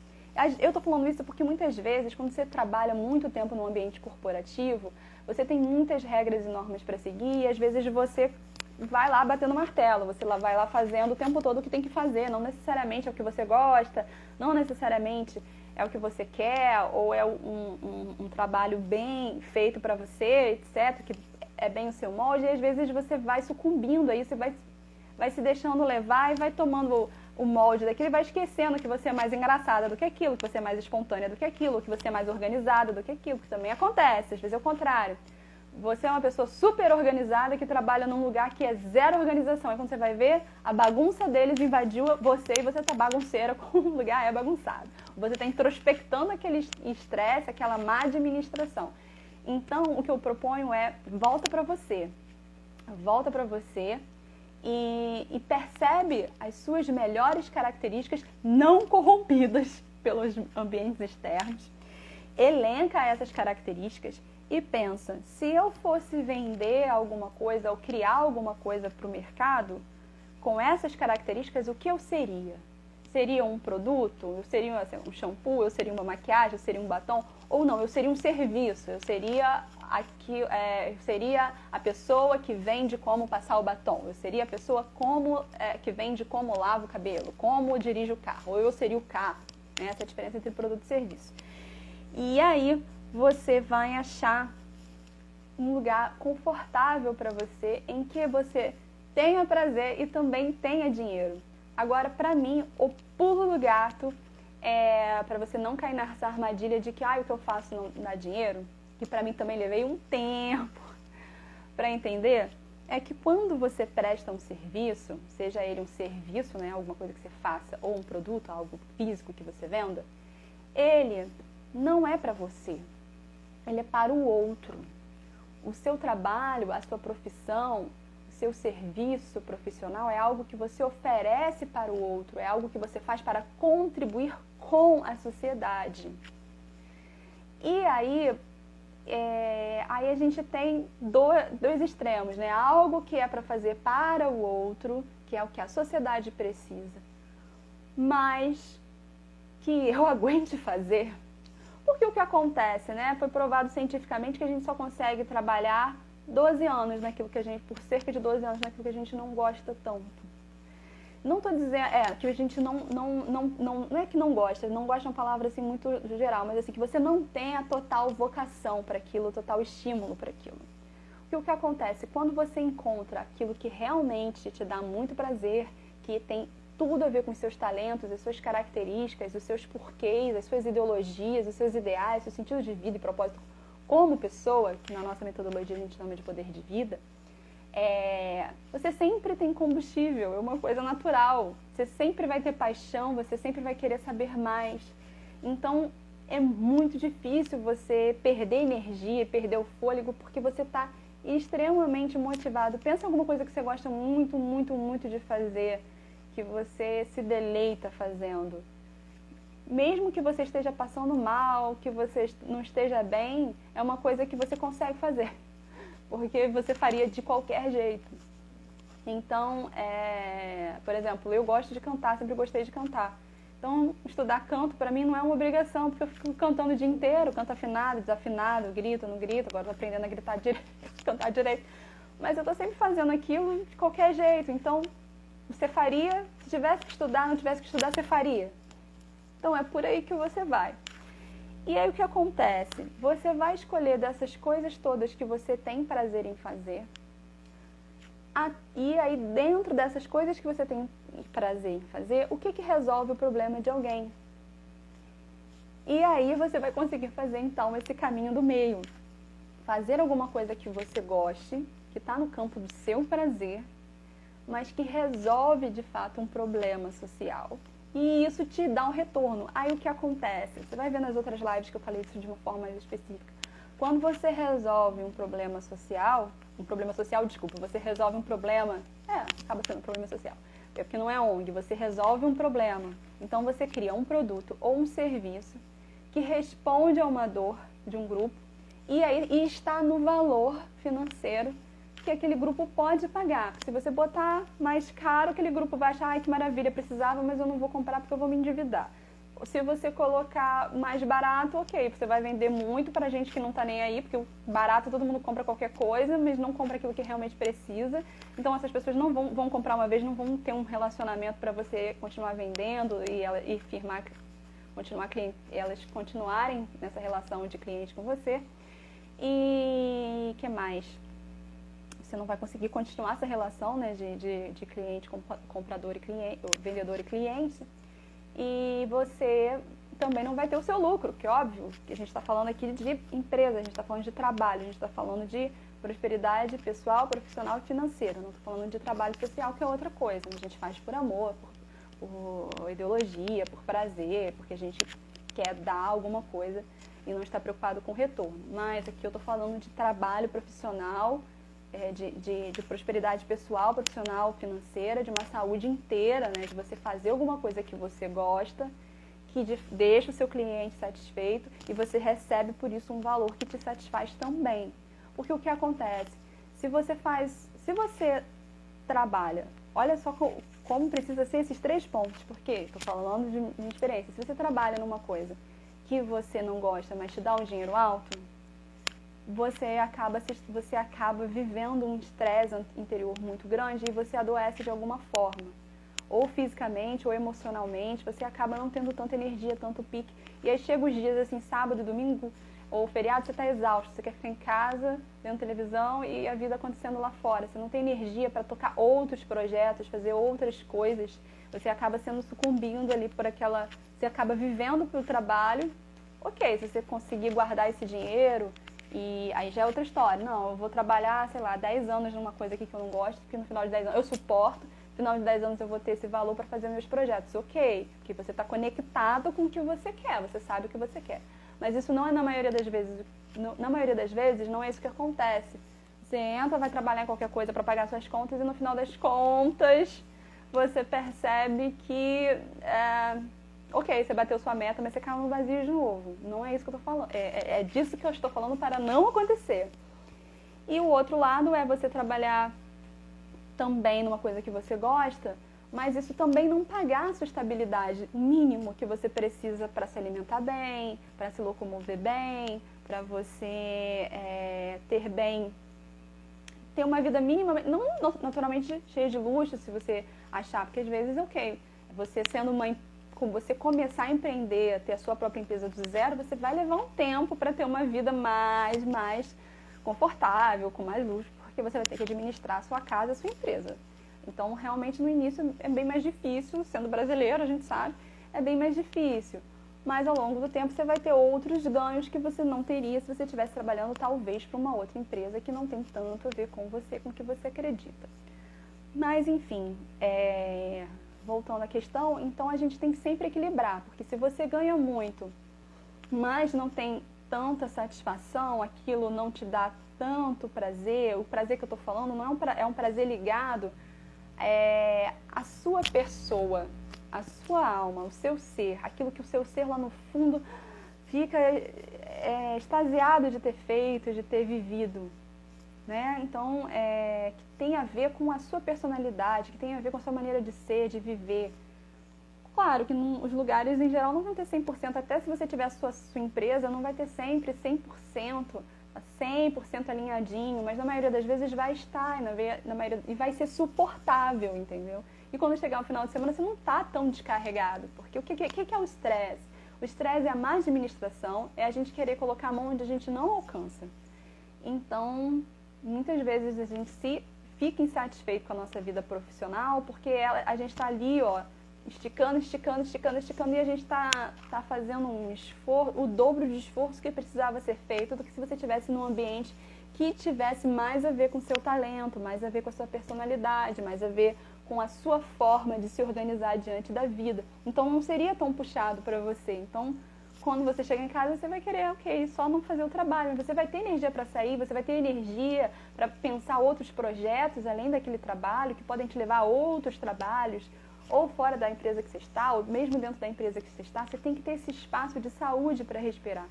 Eu estou falando isso porque muitas vezes, quando você trabalha muito tempo no ambiente corporativo, você tem muitas regras e normas para seguir e às vezes você vai lá batendo martelo, você vai lá fazendo o tempo todo o que tem que fazer, não necessariamente é o que você gosta, não necessariamente é o que você quer, ou é um trabalho bem feito para você, etc., que é bem o seu molde, e às vezes você vai sucumbindo a isso, vai se deixando levar e vai tomando o molde daquilo e vai esquecendo que você é mais engraçada do que aquilo, que você é mais espontânea do que aquilo, que você é mais organizada do que aquilo, que também acontece, às vezes é o contrário. Você é uma pessoa super organizada que trabalha num lugar que é zero organização. E quando você vai ver, a bagunça deles invadiu você e você está bagunceira como o lugar é bagunçado. Você está introspectando aquele estresse, aquela má administração. Então, o que eu proponho é, volta para você. Volta para você e percebe as suas melhores características não corrompidas pelos ambientes externos. Elenca essas características e pensa, se eu fosse vender alguma coisa ou criar alguma coisa para o mercado, com essas características, o que eu seria? Seria um produto? Eu seria assim, um shampoo? Eu seria uma maquiagem? Eu seria um batom? Ou não, eu seria um serviço? Eu seria a pessoa que vende como passar o batom? Eu seria a pessoa que vende como lava o cabelo? Como dirige o carro? Ou eu seria o carro? Essa é a diferença entre produto e serviço. E aí você vai achar um lugar confortável para você, em que você tenha prazer e também tenha dinheiro. Agora, para mim, o pulo do gato é para você não cair nessa armadilha de que o que eu faço não dá dinheiro, que para mim também levei um tempo para entender, é que quando você presta um serviço, seja ele um serviço, né, alguma coisa que você faça, ou um produto, algo físico que você venda, ele não é para você, ele é para o outro. O seu trabalho, a sua profissão, o seu serviço profissional é algo que você oferece para o outro, é algo que você faz para contribuir com a sociedade. E aí, a gente tem dois extremos, né? Algo que é para fazer para o outro, que é o que a sociedade precisa, mas que eu aguente fazer. Porque o que acontece, né? Foi provado cientificamente que a gente só consegue trabalhar 12 anos naquilo que a gente, por cerca de 12 anos naquilo que a gente não gosta tanto. Não estou dizendo, que a gente não é que não gosta é uma palavra assim muito geral, mas assim, que você não tem a total vocação para aquilo, total estímulo para aquilo. Porque o que acontece, quando você encontra aquilo que realmente te dá muito prazer, que tem tudo a ver com os seus talentos, as suas características, os seus porquês, as suas ideologias, os seus ideais, seu sentido de vida e propósito como pessoa, que na nossa metodologia a gente chama de poder de vida, você sempre tem combustível, é uma coisa natural. Você sempre vai ter paixão, você sempre vai querer saber mais. Então, é muito difícil você perder energia, perder o fôlego, porque você está extremamente motivado. Pensa em alguma coisa que você gosta muito, muito, muito de fazer, que você se deleita fazendo. Mesmo que você esteja passando mal, que você não esteja bem, é uma coisa que você consegue fazer, porque você faria de qualquer jeito. Então, por exemplo, eu gosto de cantar, sempre gostei de cantar. Então, estudar canto para mim não é uma obrigação, porque eu fico cantando o dia inteiro, canto afinado, desafinado, grito, não grito, agora estou aprendendo a gritar direito, cantar direito. Mas eu estou sempre fazendo aquilo de qualquer jeito, então você faria, se tivesse que estudar, não tivesse que estudar, você faria. Então é por aí que você vai. E aí o que acontece? Você vai escolher dessas coisas todas que você tem prazer em fazer, e aí dentro dessas coisas que você tem prazer em fazer, o que resolve o problema de alguém? E aí você vai conseguir fazer então esse caminho do meio. Fazer alguma coisa que você goste, que está no campo do seu prazer, mas que resolve de fato um problema social. E isso te dá um retorno. Aí o que acontece? Você vai ver nas outras lives que eu falei isso de uma forma mais específica. Quando você resolve um problema social, você resolve um problema, acaba sendo um problema social, porque não é ONG, você resolve um problema. Então você cria um produto ou um serviço que responde a uma dor de um grupo e está no valor financeiro que aquele grupo pode pagar. Se você botar mais caro, aquele grupo vai achar, ai que maravilha, precisava, mas eu não vou comprar porque eu vou me endividar. Se você colocar mais barato, ok, você vai vender muito pra gente que não tá nem aí, porque o barato todo mundo compra qualquer coisa, mas não compra aquilo que realmente precisa. Então essas pessoas não vão comprar uma vez, não vão ter um relacionamento para você continuar vendendo e firmar, elas continuarem nessa relação de cliente com você. E que mais? Você não vai conseguir continuar essa relação, né, de cliente, comprador e cliente, vendedor e cliente. E você também não vai ter o seu lucro, que óbvio, que a gente está falando aqui de empresa, a gente está falando de trabalho, a gente está falando de prosperidade pessoal, profissional e financeira. Não estou falando de trabalho social, que é outra coisa. A gente faz por amor, por ideologia, por prazer, porque a gente quer dar alguma coisa e não está preocupado com o retorno. Mas aqui eu estou falando de trabalho profissional, de prosperidade pessoal, profissional, financeira, de uma saúde inteira, né? De você fazer alguma coisa que você gosta, que deixa o seu cliente satisfeito e você recebe por isso um valor que te satisfaz também. Porque o que acontece? Se você trabalha, olha só como precisa ser esses 3 pontos, porque estou falando de minha experiência. Se você trabalha numa coisa que você não gosta, mas te dá um dinheiro alto, você acaba vivendo um estresse interior muito grande e você adoece de alguma forma. Ou fisicamente, ou emocionalmente, você acaba não tendo tanta energia, tanto pique. E aí chega os dias, assim, sábado, domingo, ou feriado, você está exausto, você quer ficar em casa, vendo televisão e a vida acontecendo lá fora. Você não tem energia para tocar outros projetos, fazer outras coisas. Você acaba sucumbindo ali por aquela... Você acaba vivendo pelo trabalho. Ok, se você conseguir guardar esse dinheiro... E aí já é outra história. Não, eu vou trabalhar, sei lá, 10 anos numa coisa aqui que eu não gosto, porque no final de 10 anos eu suporto, no final de 10 anos eu vou ter esse valor para fazer meus projetos. Ok, porque você está conectado com o que você quer, você sabe o que você quer. Mas isso não é na maioria das vezes. Na maioria das vezes não é isso que acontece. Você entra, vai trabalhar em qualquer coisa para pagar suas contas e no final das contas você percebe que... ok, você bateu sua meta, mas você caiu no vazio de novo. Não é isso que eu estou falando. É disso que eu estou falando para não acontecer. E o outro lado é você trabalhar também numa coisa que você gosta, mas isso também não pagar a sua estabilidade, o mínimo que você precisa para se alimentar bem, para se locomover bem, para você ter uma vida mínima, não naturalmente cheia de luxo, se você achar, porque às vezes, ok, você sendo você começar a empreender, a ter a sua própria empresa do zero, você vai levar um tempo para ter uma vida mais confortável, com mais luxo, porque você vai ter que administrar a sua casa, a sua empresa. Então, realmente, no início é bem mais difícil, sendo brasileiro, a gente sabe, é bem mais difícil. Mas, ao longo do tempo, você vai ter outros ganhos que você não teria se você estivesse trabalhando, talvez, para uma outra empresa que não tem tanto a ver com você, com o que você acredita. Mas, enfim, voltando à questão, então a gente tem que sempre equilibrar, porque se você ganha muito, mas não tem tanta satisfação, aquilo não te dá tanto prazer, o prazer que eu estou falando não é um prazer ligado à sua pessoa, à sua alma, ao seu ser, aquilo que o seu ser lá no fundo fica extasiado de ter feito, de ter vivido. Né? Então, que tem a ver com a sua personalidade, que tem a ver com a sua maneira de ser, de viver. Claro que os lugares, em geral, não vão ter 100%, até se você tiver a sua empresa, não vai ter sempre 100%, 100% alinhadinho, mas na maioria das vezes vai estar, e vai ser suportável, entendeu? E quando chegar o final de semana, você não está tão descarregado, porque o que é o estresse? O estresse é a má administração, é a gente querer colocar a mão onde a gente não alcança. Então, muitas vezes a gente fica insatisfeito com a nossa vida profissional, porque a gente está ali, esticando, e a gente está fazendo um esforço, o dobro de esforço que precisava ser feito do que se você estivesse num ambiente que tivesse mais a ver com o seu talento, mais a ver com a sua personalidade, mais a ver com a sua forma de se organizar diante da vida. Então, não seria tão puxado para você. Então, quando você chega em casa, você vai querer, ok, só não fazer o trabalho. Você vai ter energia para sair, você vai ter energia para pensar outros projetos além daquele trabalho, que podem te levar a outros trabalhos, ou fora da empresa que você está, ou mesmo dentro da empresa que você está. Você tem que ter esse espaço de saúde para respirar.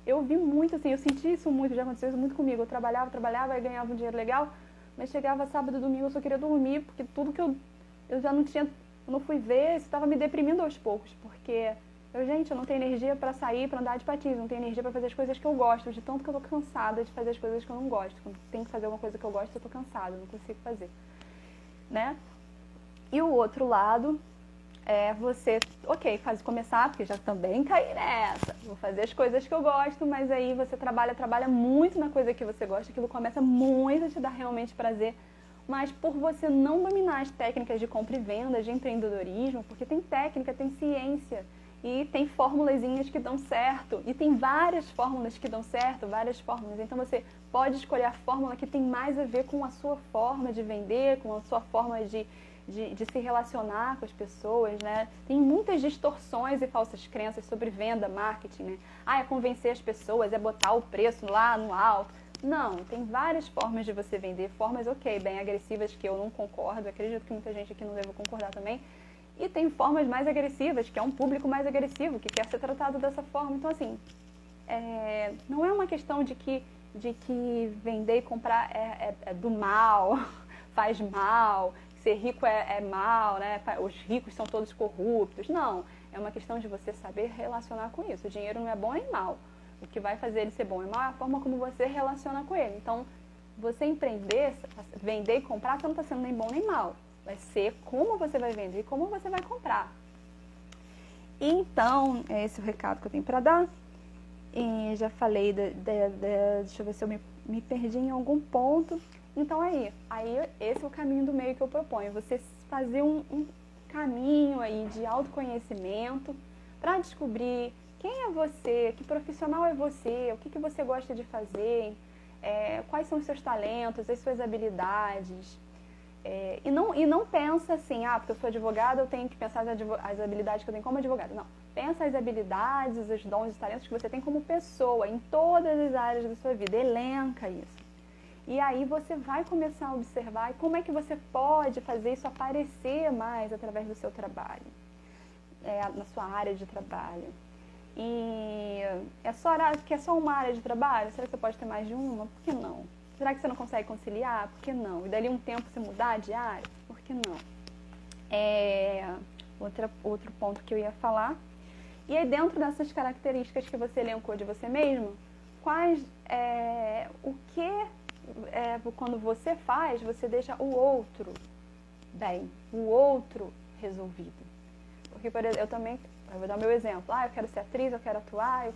Eu vi muito, assim, eu senti isso muito, já aconteceu isso muito comigo. Eu trabalhava e ganhava um dinheiro legal, mas chegava sábado e domingo eu só queria dormir, porque tudo que eu já não tinha, eu não fui ver, isso estava me deprimindo aos poucos, porque Gente, eu não tenho energia para sair, para andar de patins, não tenho energia para fazer as coisas que eu gosto, de tanto que eu tô cansada de fazer as coisas que eu não gosto. Quando tenho que fazer alguma coisa que eu gosto, eu tô cansada, não consigo fazer, né? E o outro lado é você, começar, porque já também caí nessa, vou fazer as coisas que eu gosto, mas aí você trabalha muito na coisa que você gosta, aquilo começa muito a te dar realmente prazer, mas por você não dominar as técnicas de compra e venda, de empreendedorismo, porque tem técnica, tem ciência, e tem formulazinhas que dão certo, e tem várias fórmulas que dão certo, várias fórmulas. Então você pode escolher a fórmula que tem mais a ver com a sua forma de vender, com a sua forma de se relacionar com as pessoas, né? Tem muitas distorções e falsas crenças sobre venda, marketing, né? É convencer as pessoas, é botar o preço lá no alto. Não, tem várias formas de você vender, formas, bem agressivas que eu não concordo, acredito que muita gente aqui não deve concordar também. E tem formas mais agressivas, que é um público mais agressivo, que quer ser tratado dessa forma. Então, assim, não é uma questão de que vender e comprar é do mal, faz mal, ser rico é mal, né? Os ricos são todos corruptos. Não, é uma questão de você saber relacionar com isso. O dinheiro não é bom nem mal. O que vai fazer ele ser bom e mal é a forma como você relaciona com ele. Então, você empreender, vender e comprar, não está sendo nem bom nem mal. Vai ser como você vai vender e como você vai comprar. Então, é esse o recado que eu tenho para dar. E já falei, deixa eu ver se eu me perdi em algum ponto. Então, aí esse é o caminho do meio que eu proponho. Você fazer um caminho aí de autoconhecimento para descobrir quem é você, que profissional é você, o que você gosta de fazer, quais são os seus talentos, as suas habilidades. E não pensa assim, porque eu sou advogada, eu tenho que pensar as habilidades que eu tenho como advogada. Não. Pensa as habilidades, os dons e talentos que você tem como pessoa, em todas as áreas da sua vida. Elenca isso. E aí você vai começar a observar como é que você pode fazer isso aparecer mais através do seu trabalho, na sua área de trabalho. E quer só uma área de trabalho? Será que você pode ter mais de uma? Por que não? Será que você não consegue conciliar? Por que não? E dali um tempo você mudar de área? Por que não? Outro ponto que eu ia falar. E aí dentro dessas características que você elencou de você mesmo, quando você faz, você deixa o outro bem, o outro resolvido. Porque, por exemplo, eu vou dar meu exemplo. Eu quero ser atriz, eu quero atuar.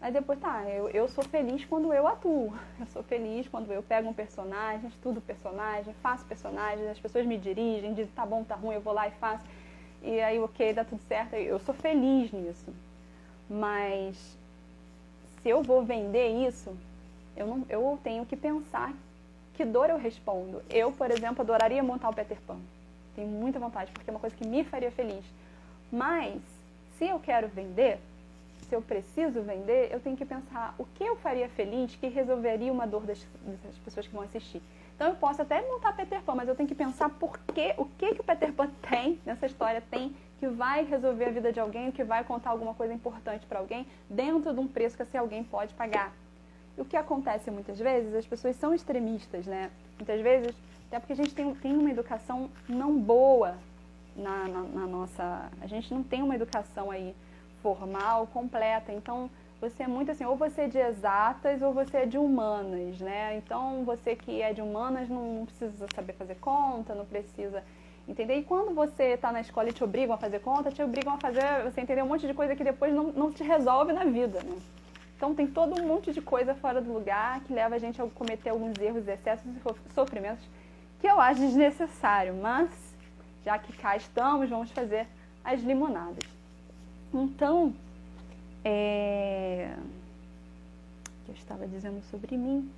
Mas depois, eu sou feliz quando eu atuo. Eu sou feliz quando eu pego um personagem, estudo o personagem, faço personagem, as pessoas me dirigem, dizem tá bom, tá ruim, eu vou lá e faço. E aí, dá tudo certo. Eu sou feliz nisso. Mas se eu vou vender isso, eu tenho que pensar que dor eu respondo. Eu, por exemplo, adoraria montar o Peter Pan. Tenho muita vontade, porque é uma coisa que me faria feliz. Mas, se eu quero vender, se eu preciso vender, eu tenho que pensar o que eu faria feliz que resolveria uma dor das pessoas que vão assistir. Então, eu posso até montar Peter Pan, mas eu tenho que pensar o que o Peter Pan tem, nessa história tem, que vai resolver a vida de alguém, que vai contar alguma coisa importante para alguém, dentro de um preço que esse alguém pode pagar. E o que acontece muitas vezes, as pessoas são extremistas, né? Muitas vezes, até porque a gente tem uma educação não boa na nossa... A gente não tem uma educação aí formal, completa. Então, você é muito assim, ou você é de exatas ou você é de humanas, né? Então, você que é de humanas não precisa saber fazer conta, não precisa entender. E quando você está na escola e te obrigam a fazer conta, te obrigam a fazer, você entender um monte de coisa que depois não te resolve na vida, né? Então, tem todo um monte de coisa fora do lugar que leva a gente a cometer alguns erros, excessos e sofrimentos que eu acho desnecessário. Mas, já que cá estamos, vamos fazer as limonadas. Então, que eu estava dizendo sobre mim.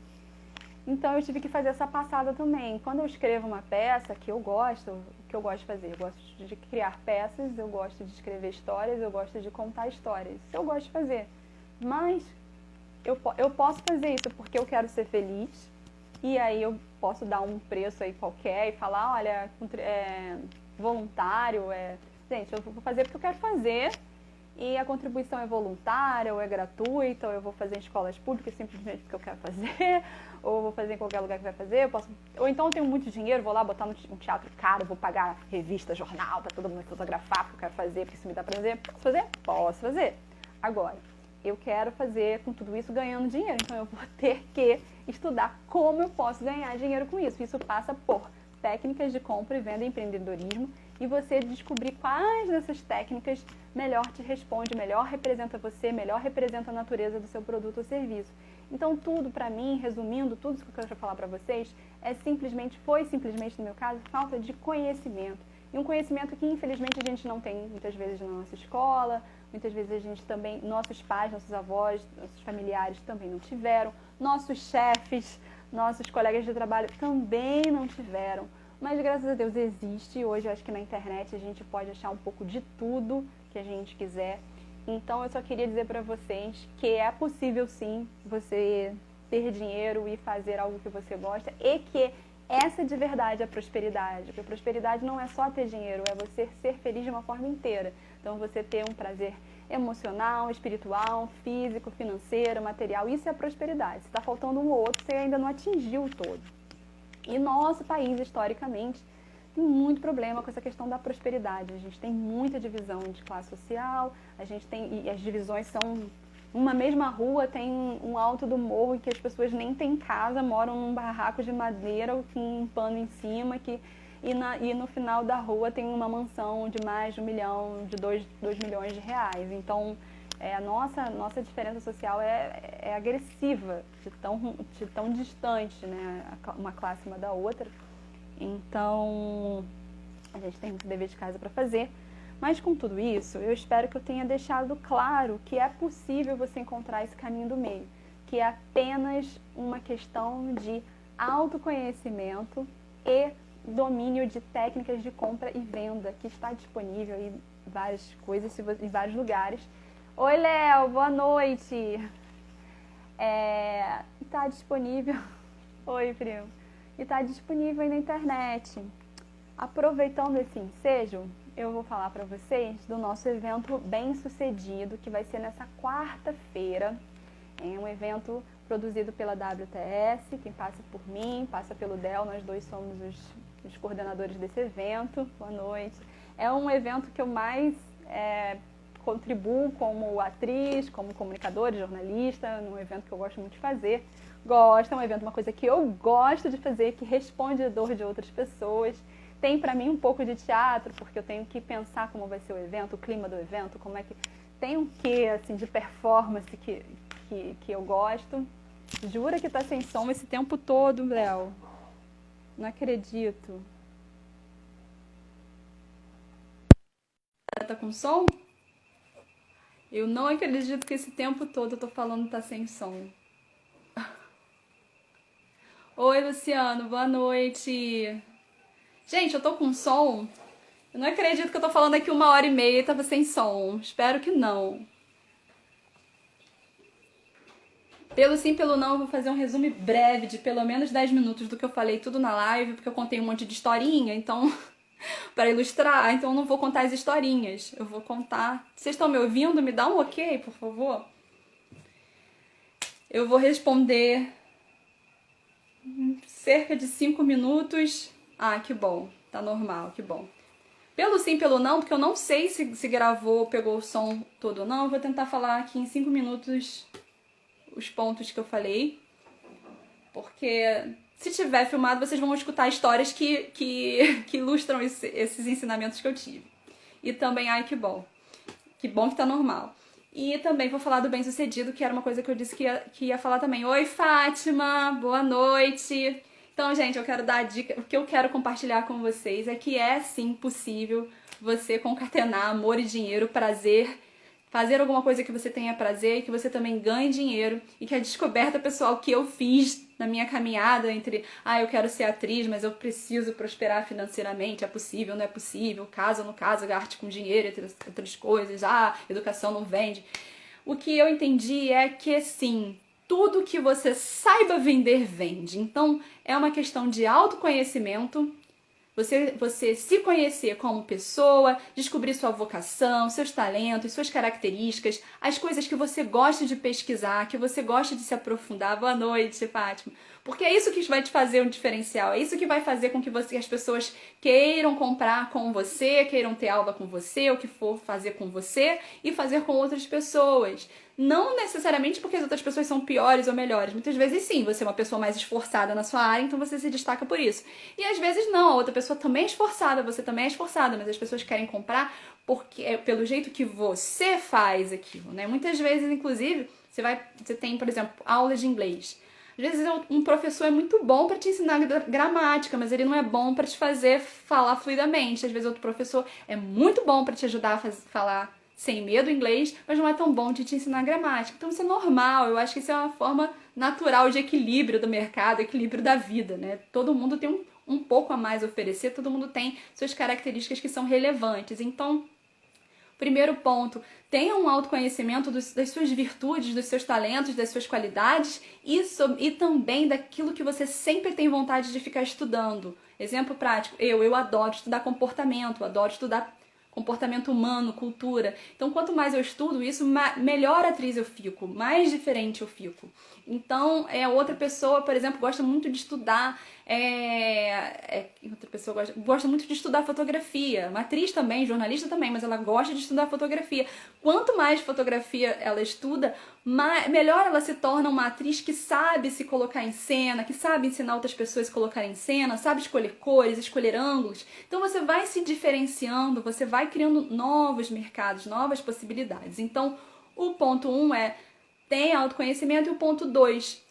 Então, eu tive que fazer essa passada também. Quando eu escrevo uma peça que eu gosto, o que eu gosto de fazer? Eu gosto de criar peças, eu gosto de escrever histórias, eu gosto de contar histórias. Isso eu gosto de fazer. Mas eu posso fazer isso porque eu quero ser feliz. E aí eu posso dar um preço aí qualquer e falar, olha, voluntário, gente, eu vou fazer porque eu quero fazer. e a contribuição é voluntária, ou é gratuita, ou eu vou fazer em escolas públicas simplesmente porque eu quero fazer, ou eu vou fazer em qualquer lugar que vai fazer, ou então eu tenho muito dinheiro, vou lá botar um teatro caro, vou pagar revista, jornal, para todo mundo fotografar, porque eu quero fazer, porque isso me dá prazer. Posso fazer? Posso fazer. Agora, eu quero fazer com tudo isso ganhando dinheiro, então eu vou ter que estudar como eu posso ganhar dinheiro com isso. Isso passa por técnicas de compra e venda e empreendedorismo, e você descobrir quais dessas técnicas melhor te responde, melhor representa você, melhor representa a natureza do seu produto ou serviço. Então tudo para mim, resumindo tudo isso que eu quero falar para vocês, foi simplesmente no meu caso, falta de conhecimento. E um conhecimento que infelizmente a gente não tem muitas vezes na nossa escola, muitas vezes a gente também, nossos pais, nossos avós, nossos familiares também não tiveram, nossos chefes, nossos colegas de trabalho também não tiveram. Mas graças a Deus existe. Hoje eu acho que na internet a gente pode achar um pouco de tudo que a gente quiser. Então eu só queria dizer para vocês que é possível sim você ter dinheiro e fazer algo que você gosta, e que essa de verdade é a prosperidade. Porque a prosperidade não é só ter dinheiro, é você ser feliz de uma forma inteira. Então você ter um prazer emocional, espiritual, físico, financeiro, material, isso é a prosperidade. Se está faltando um ou outro, você ainda não atingiu o todo. E nosso país, historicamente, tem muito problema com essa questão da prosperidade. A gente tem muita divisão de classe social, e as divisões são... Uma mesma rua tem um alto do morro em que as pessoas nem têm casa, moram num barraco de madeira com um pano em cima, e no final da rua tem uma mansão de mais de 1 milhão, de 2 milhões de reais. Então, a nossa diferença social é agressiva, de tão distante, né, uma classe uma da outra. Então, a gente tem muito dever de casa para fazer. Mas com tudo isso, eu espero que eu tenha deixado claro que é possível você encontrar esse caminho do meio, que é apenas uma questão de autoconhecimento e domínio de técnicas de compra e venda, que está disponível em várias coisas, em vários lugares. Oi, Léo, boa noite. Está disponível. Oi, primo. E está disponível aí na internet. Aproveitando esse ensejo, eu vou falar para vocês do nosso evento Bem Sucedido, que vai ser nessa quarta-feira. É um evento produzido pela WTS, quem passa por mim, passa pelo Del, nós dois somos os coordenadores desse evento. Boa noite. É um evento que eu mais contribuo como atriz, como comunicadora, jornalista, num evento que eu gosto muito de fazer. É um evento, uma coisa que eu gosto de fazer, que responde à dor de outras pessoas. Tem para mim um pouco de teatro, porque eu tenho que pensar como vai ser o evento, o clima do evento, como é que... Tem um quê, assim, de performance que eu gosto. Jura que tá sem som esse tempo todo, Léo? Não acredito. Tá com som? Eu não acredito que esse tempo todo eu tô falando tá sem som. Oi, Luciano, boa noite. Gente, eu tô com som. Eu não acredito que eu tô falando aqui 1h30 e tava sem som. Espero que não. Pelo sim, pelo não, eu vou fazer um resumo breve de pelo menos 10 minutos do que eu falei tudo na live, porque eu contei um monte de historinha, então... para ilustrar, então eu não vou contar as historinhas. Eu vou contar... Vocês estão me ouvindo? Me dá um ok, por favor. Eu vou responder... cerca de 5 minutos... Ah, que bom. Tá normal, que bom. Pelo sim, pelo não, porque eu não sei se gravou, pegou o som todo ou não. Eu vou tentar falar aqui em 5 minutos os pontos que eu falei. Porque se tiver filmado, vocês vão escutar histórias que ilustram esses ensinamentos que eu tive. E também, ai, que bom. Que bom que tá normal. E também vou falar do bem-sucedido, que era uma coisa que eu disse que ia falar também. Oi, Fátima, boa noite. Então, gente, eu quero dar a dica, o que eu quero compartilhar com vocês é que é sim possível você concatenar amor e dinheiro, prazer, fazer alguma coisa que você tenha prazer e que você também ganhe dinheiro, e que a descoberta pessoal que eu fiz na minha caminhada entre, eu quero ser atriz, mas eu preciso prosperar financeiramente, é possível, não é possível, caso ou não caso, arte com dinheiro, entre outras coisas, educação não vende. O que eu entendi é que sim, tudo que você saiba vender, vende. Então, é uma questão de autoconhecimento. você se conhecer como pessoa, descobrir sua vocação, seus talentos, suas características, as coisas que você gosta de pesquisar, que você gosta de se aprofundar. Boa noite, Fátima. Porque é isso que vai te fazer um diferencial, é isso que vai fazer com que as pessoas queiram comprar com você, queiram ter aula com você, o que for fazer com você e fazer com outras pessoas. Não necessariamente porque as outras pessoas são piores ou melhores. Muitas vezes sim, você é uma pessoa mais esforçada na sua área, então você se destaca por isso. E às vezes não, a outra pessoa também é esforçada, você também é esforçada, mas as pessoas querem comprar porque é pelo jeito que você faz aquilo, né? Muitas vezes, inclusive, você tem, por exemplo, aulas de inglês. Às vezes um professor é muito bom para te ensinar gramática, mas ele não é bom para te fazer falar fluidamente. Às vezes outro professor é muito bom para te ajudar a falar sem medo inglês, mas não é tão bom de te ensinar gramática. Então isso é normal, eu acho que isso é uma forma natural de equilíbrio do mercado, equilíbrio da vida, né? Todo mundo tem um pouco a mais a oferecer, todo mundo tem suas características que são relevantes. Então, primeiro ponto, tenha um autoconhecimento das suas virtudes, dos seus talentos, das suas qualidades e também daquilo que você sempre tem vontade de ficar estudando. Exemplo prático, eu adoro estudar comportamento, adoro estudar comportamento humano, cultura. Então, quanto mais eu estudo isso, melhor atriz eu fico, mais diferente eu fico. Então, outra pessoa, por exemplo, gosta muito de estudar, outra pessoa gosta muito de estudar fotografia, uma atriz também, jornalista também, mas ela gosta de estudar fotografia. Quanto mais fotografia ela estuda, melhor ela se torna uma atriz que sabe se colocar em cena, que sabe ensinar outras pessoas a se colocarem em cena, sabe escolher cores, escolher ângulos. Então você vai se diferenciando, você vai criando novos mercados, novas possibilidades. Então o ponto 1 é tenha autoconhecimento e o ponto 2,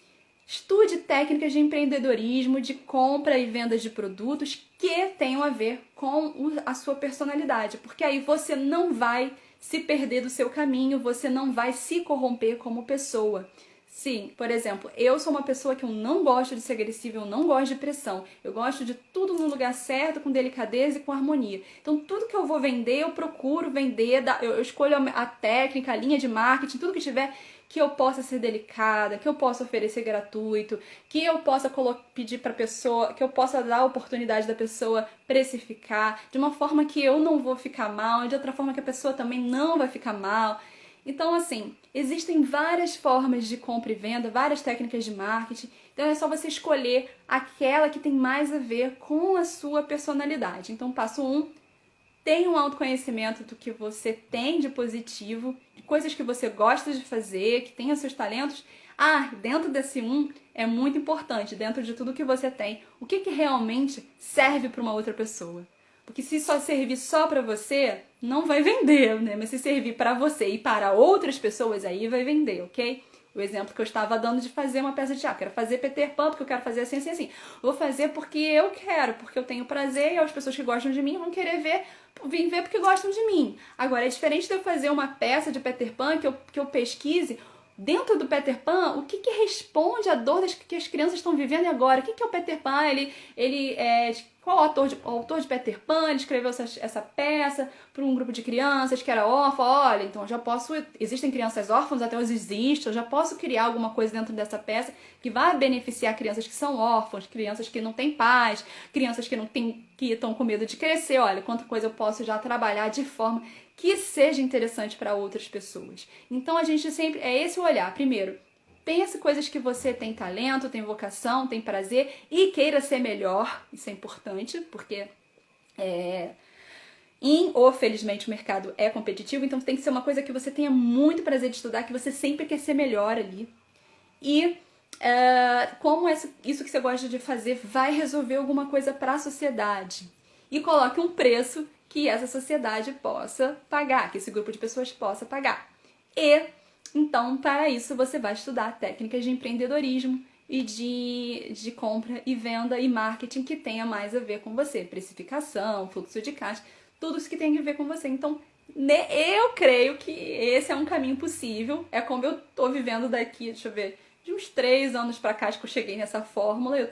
estude técnicas de empreendedorismo, de compra e venda de produtos que tenham a ver com a sua personalidade, porque aí você não vai se perder do seu caminho, você não vai se corromper como pessoa. Sim, por exemplo, eu sou uma pessoa que eu não gosto de ser agressiva, eu não gosto de pressão. Eu gosto de tudo no lugar certo, com delicadeza e com harmonia. Então, tudo que eu vou vender, eu procuro vender, eu escolho a técnica, a linha de marketing, tudo que tiver que eu possa ser delicada, que eu possa oferecer gratuito, que eu possa pedir para a pessoa, que eu possa dar a oportunidade da pessoa precificar, de uma forma que eu não vou ficar mal, de outra forma que a pessoa também não vai ficar mal. Então, assim, existem várias formas de compra e venda, várias técnicas de marketing. Então, é só você escolher aquela que tem mais a ver com a sua personalidade. Então, passo 1, tenha um autoconhecimento do que você tem de positivo, de coisas que você gosta de fazer, que tenha seus talentos. Dentro desse é muito importante, dentro de tudo que você tem, o que realmente serve para uma outra pessoa. Porque se só servir só para você, não vai vender, né? Mas se servir para você e para outras pessoas, aí vai vender, ok? O exemplo que eu estava dando de fazer uma peça de teatro. Quero fazer Peter Pan porque eu quero fazer assim, assim, assim. Vou fazer porque eu quero, porque eu tenho prazer e as pessoas que gostam de mim vão querer vir ver porque gostam de mim. Agora, é diferente de eu fazer uma peça de Peter Pan que eu pesquise dentro do Peter Pan, o que responde à dor que as crianças estão vivendo agora? O que é o Peter Pan? Qual o autor de Peter Pan? Ele escreveu essa peça para um grupo de crianças que era órfã. Olha, então existem crianças órfãs, até hoje existem, eu já posso criar alguma coisa dentro dessa peça que vai beneficiar crianças que são órfãs, crianças que não têm pais, crianças que estão com medo de crescer. Olha, quanta coisa eu posso já trabalhar de forma que seja interessante para outras pessoas. Então a gente sempre, é esse o olhar. Primeiro, pense coisas que você tem talento, tem vocação, tem prazer e queira ser melhor. Isso é importante, porque felizmente o mercado é competitivo, então tem que ser uma coisa que você tenha muito prazer de estudar, que você sempre quer ser melhor ali. E como isso que você gosta de fazer vai resolver alguma coisa para a sociedade. E coloque um preço que essa sociedade possa pagar, que esse grupo de pessoas possa pagar. Então, para isso, você vai estudar técnicas de empreendedorismo e de compra e venda e marketing que tenha mais a ver com você. Precificação, fluxo de caixa, tudo isso que tem a ver com você. Então, eu creio que esse é um caminho possível. É como eu tô vivendo daqui, deixa eu ver, de uns 3 anos pra cá, acho que eu cheguei nessa fórmula. Eu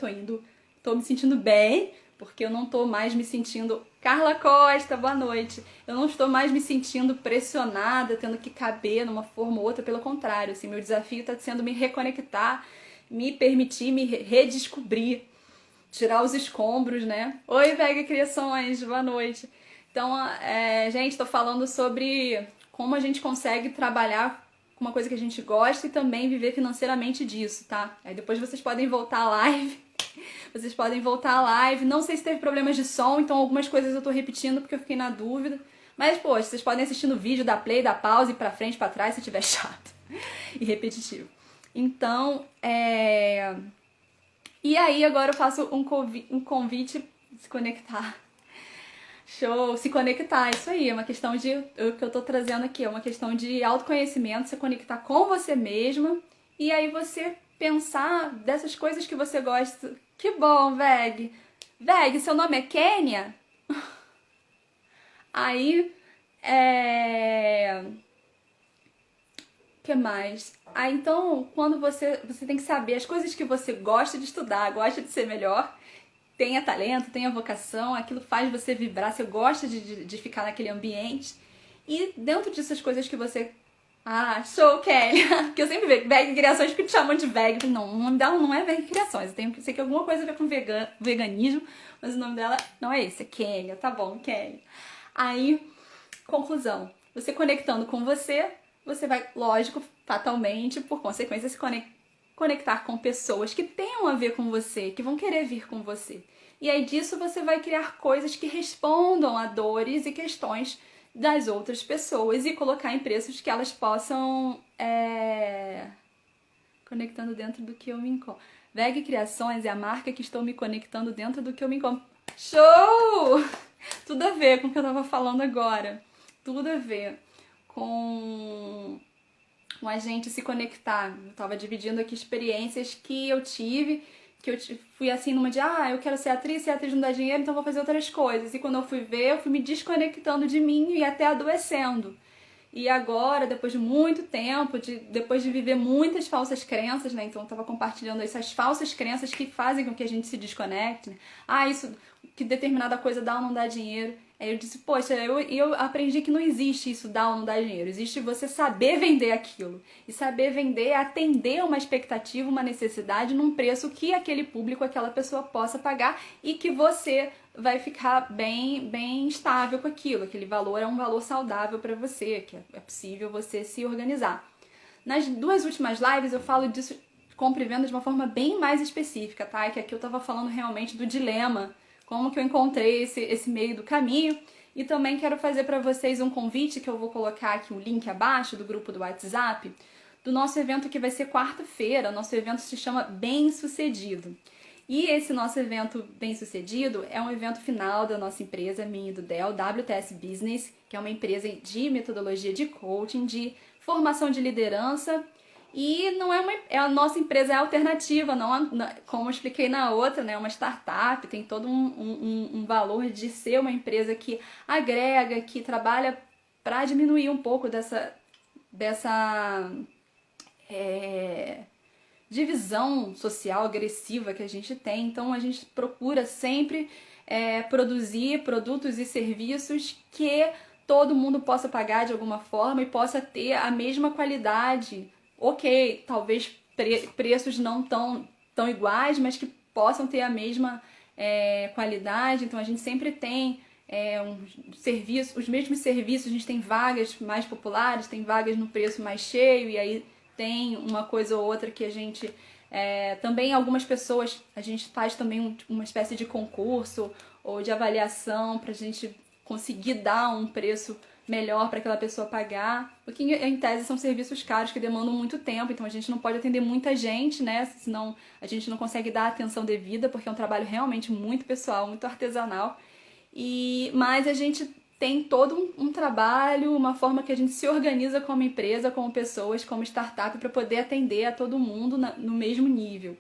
tô me sentindo bem, porque eu não tô mais me sentindo... Carla Costa, boa noite. Eu não estou mais me sentindo pressionada, tendo que caber numa forma ou outra. Pelo contrário, assim, meu desafio está sendo me reconectar, me permitir, me redescobrir. tirar os escombros, né? Oi, Vega Criações, boa noite. Então, gente, tô falando sobre como a gente consegue trabalhar com uma coisa que a gente gosta e também viver financeiramente disso, tá? Aí depois vocês podem voltar à live. Vocês podem voltar à live. Não sei se teve problemas de som, então algumas coisas eu tô repetindo porque eu fiquei na dúvida. Mas, poxa, vocês podem assistir no vídeo, dar play, dar pause, ir pra frente, pra trás, se tiver chato e repetitivo. Então, E aí, agora eu faço um convite de se conectar. Show, se conectar, isso aí, é uma questão de, o que eu tô trazendo aqui, é uma questão de autoconhecimento, se conectar com você mesma, e aí você pensar dessas coisas que você gosta. Que bom, Veg! Veg, seu nome é Kênia? Aí, que mais? Aí, então, quando você tem que saber as coisas que você gosta de estudar, gosta de ser melhor, tenha talento, tenha vocação, aquilo faz você vibrar, você gosta de ficar naquele ambiente. E dentro dessas coisas que você... Ah, show, Kelly! Porque eu sempre vejo Veg Criações que te chamam de Veg. Não, o nome dela não é Veg Criações. Eu sei que alguma coisa a ver com veganismo, mas o nome dela não é esse, é Kelly. Tá bom, Kelly. Aí, conclusão. Você conectando com você vai, lógico, fatalmente, por consequência, se conectar com pessoas que tenham a ver com você, que vão querer vir com você. E aí disso você vai criar coisas que respondam a dores e questões das outras pessoas e colocar em preços que elas possam... Conectando dentro do que eu me encontro. Veg Criações é a marca que estou me conectando dentro do que eu me encontro. Show! Tudo a ver com o que eu tava falando agora. Tudo a ver com a gente se conectar. Eu tava dividindo aqui experiências que eu tive, que eu fui assim numa de, eu quero ser atriz não dá dinheiro, então vou fazer outras coisas. E quando eu fui ver, eu fui me desconectando de mim e até adoecendo. E agora, depois de muito tempo, depois de viver muitas falsas crenças, né? Então eu tava compartilhando essas falsas crenças que fazem com que a gente se desconecte, né? Isso, que determinada coisa dá ou não dá dinheiro. Aí eu disse, poxa, eu aprendi que não existe isso dá ou não dá dinheiro. Existe você saber vender aquilo. E saber vender é atender uma expectativa, uma necessidade num preço que aquele público, aquela pessoa possa pagar e que você vai ficar bem estável com aquilo. Aquele valor é um valor saudável para você, que é possível você se organizar. Nas 2 últimas lives eu falo disso, compra e venda de uma forma bem mais específica, tá? Que aqui eu tava falando realmente do dilema, como que eu encontrei esse meio do caminho. E também quero fazer para vocês um convite, que eu vou colocar aqui um link abaixo do grupo do WhatsApp, do nosso evento que vai ser quarta-feira. Nosso evento se chama Bem Sucedido. E esse nosso evento Bem Sucedido é um evento final da nossa empresa, minha e do Del, WTS Business, que é uma empresa de metodologia de coaching, de formação de liderança. E não a nossa empresa é alternativa, como eu expliquei na outra, né? É uma startup, tem todo um valor de ser uma empresa que agrega, que trabalha para diminuir um pouco dessa divisão social agressiva que a gente tem. Então a gente procura sempre produzir produtos e serviços que todo mundo possa pagar de alguma forma e possa ter a mesma qualidade. Ok, talvez preços não tão iguais, mas que possam ter a mesma qualidade. Então a gente sempre tem os mesmos serviços, a gente tem vagas mais populares, tem vagas no preço mais cheio, e aí tem uma coisa ou outra que a gente... também algumas pessoas, a gente faz também uma espécie de concurso ou de avaliação para a gente conseguir dar um preço melhor para aquela pessoa pagar, porque em tese são serviços caros que demandam muito tempo, então a gente não pode atender muita gente, né? Senão a gente não consegue dar a atenção devida, porque é um trabalho realmente muito pessoal, muito artesanal. Mas a gente tem todo um trabalho, uma forma que a gente se organiza como empresa, como pessoas, como startup, para poder atender a todo mundo no mesmo nível.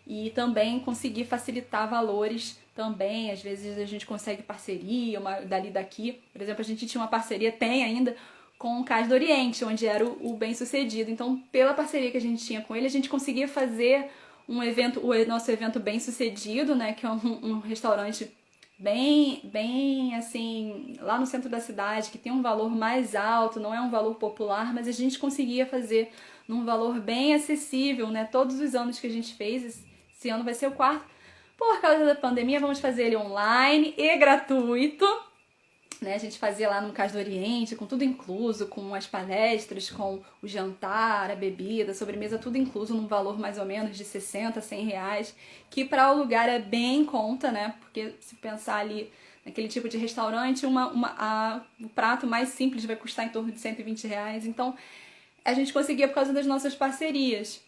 E também conseguir facilitar valores também. Às vezes a gente consegue parceria, dali daqui. Por exemplo, a gente tinha uma parceria, tem ainda, com o Cais do Oriente, onde era o Bem Sucedido. Então, pela parceria que a gente tinha com ele, a gente conseguia fazer um evento, o nosso evento Bem Sucedido, né, que é um restaurante bem assim, lá no centro da cidade, que tem um valor mais alto, não é um valor popular, mas a gente conseguia fazer num valor bem acessível, né? Todos os anos que a gente fez, esse ano vai ser o 4º, Por causa da pandemia, vamos fazer ele online e gratuito. Né? A gente fazia lá no Cais do Oriente, com tudo incluso, com as palestras, com o jantar, a bebida, a sobremesa, tudo incluso, num valor mais ou menos de 60, 100 reais, que para o lugar é bem em conta, né? Porque se pensar ali naquele tipo de restaurante, o prato mais simples vai custar em torno de 120 reais. Então, a gente conseguia por causa das nossas parcerias.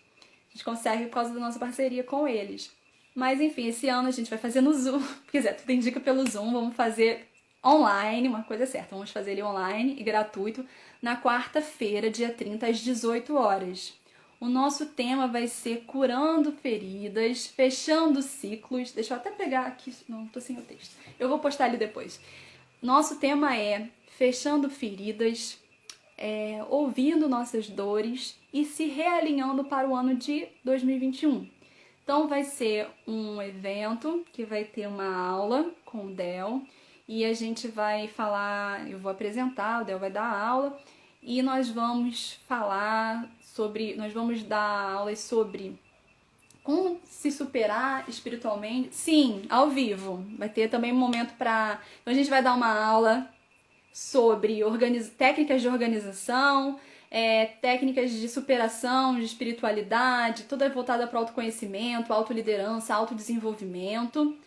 A gente consegue por causa da nossa parceria com eles. Mas, enfim, esse ano a gente vai fazer no Zoom. Quer dizer, tudo indica pelo Zoom, vamos fazer online, uma coisa certa, vamos fazer ele online e gratuito na quarta-feira, dia 30, às 18 horas. O nosso tema vai ser curando feridas, fechando ciclos. Deixa eu até pegar aqui, não, tô sem o texto. Eu vou postar ali depois. Nosso tema é fechando feridas, ouvindo nossas dores e se realinhando para o ano de 2021. Então vai ser um evento que vai ter uma aula com o Del. E a gente vai falar, eu vou apresentar, o Del vai dar aula e nós vamos dar aulas sobre como se superar espiritualmente. Sim, ao vivo. Vai ter também um momento para... Então a gente vai dar uma aula sobre técnicas de organização, técnicas de superação, de espiritualidade, toda voltada para o autoconhecimento, autoliderança, autodesenvolvimento.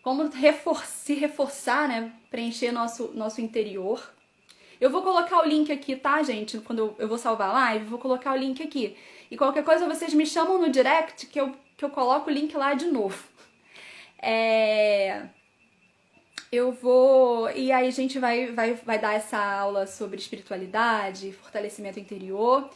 Como se reforçar, né? Preencher nosso interior. Eu vou colocar o link aqui, tá, gente? Quando eu vou salvar a live, vou colocar o link aqui. E qualquer coisa, vocês me chamam no direct que eu coloco o link lá de novo. E aí a gente vai dar essa aula sobre espiritualidade, fortalecimento interior.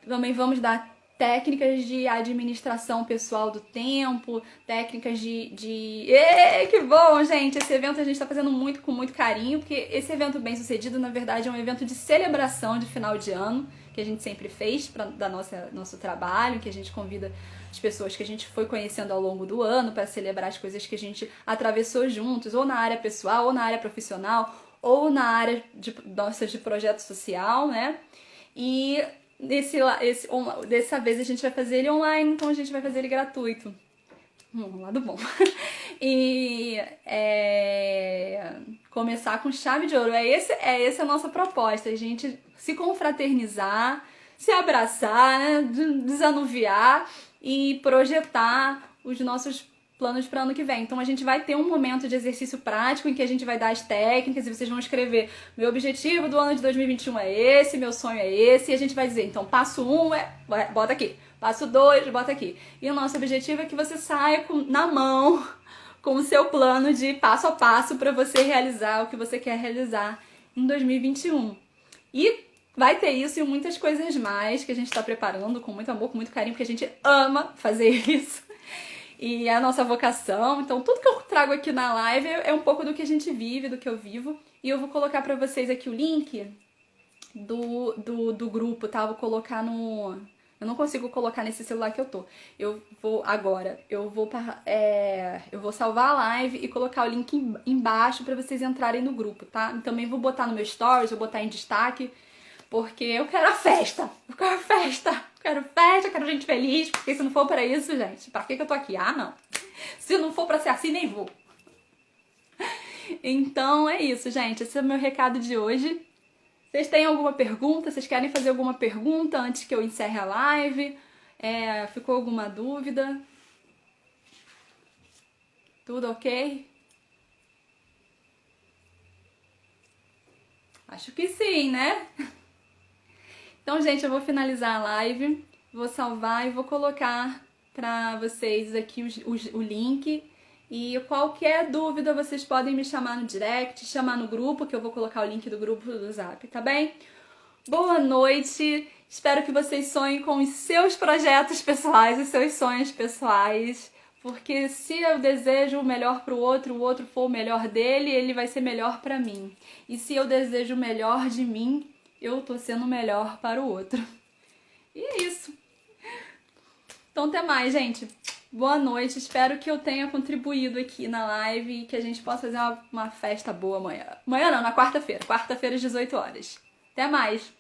Também vamos dar técnicas de administração pessoal do tempo, técnicas que bom, gente! Esse evento a gente está fazendo com muito carinho, porque esse evento bem sucedido, na verdade, é um evento de celebração de final de ano, que a gente sempre fez nosso trabalho, que a gente convida as pessoas que a gente foi conhecendo ao longo do ano para celebrar as coisas que a gente atravessou juntos, ou na área pessoal, ou na área profissional, ou na área de projeto social, né? E dessa vez a gente vai fazer ele online, então a gente vai fazer ele gratuito. Lado bom. E começar com chave de ouro. Essa a nossa proposta, a gente se confraternizar, se abraçar, né? Desanuviar e projetar os nossos planos para ano que vem. Então a gente vai ter um momento de exercício prático em que a gente vai dar as técnicas e vocês vão escrever: meu objetivo do ano de 2021 é esse, meu sonho é esse, e a gente vai dizer, então passo 1 bota aqui, passo 2 bota aqui. E o nosso objetivo é que você saia na mão com o seu plano de passo a passo para você realizar o que você quer realizar em 2021. E vai ter isso e muitas coisas mais que a gente está preparando com muito amor, com muito carinho, porque a gente ama fazer isso. E é a nossa vocação. Então, tudo que eu trago aqui na live é um pouco do que a gente vive, do que eu vivo. E eu vou colocar pra vocês aqui o link do grupo, tá? Eu vou colocar no... Eu não consigo colocar nesse celular que eu tô. Eu vou salvar a live e colocar o link embaixo pra vocês entrarem no grupo, tá? E também vou botar no meu stories, vou botar em destaque, porque eu quero a festa. Eu quero festa. Quero festa, quero gente feliz, porque se não for pra isso, gente, pra que eu tô aqui? Ah, não. Se não for pra ser assim, nem vou. Então é isso, gente. Esse é o meu recado de hoje. Vocês têm alguma pergunta? Vocês querem fazer alguma pergunta antes que eu encerre a live? Ficou alguma dúvida? Tudo ok? Acho que sim, né? Então, gente, eu vou finalizar a live, vou salvar e vou colocar para vocês aqui o link. E qualquer dúvida, vocês podem me chamar no direct, chamar no grupo, que eu vou colocar o link do grupo do Zap, tá bem? Boa noite! Espero que vocês sonhem com os seus projetos pessoais, os seus sonhos pessoais. Porque se eu desejo o melhor para o outro for o melhor dele, ele vai ser melhor para mim. E se eu desejo o melhor de mim, eu tô sendo melhor para o outro. E é isso. Então até mais, gente. Boa noite. Espero que eu tenha contribuído aqui na live e que a gente possa fazer uma festa boa amanhã. Amanhã não, na quarta-feira. Quarta-feira às 18 horas. Até mais.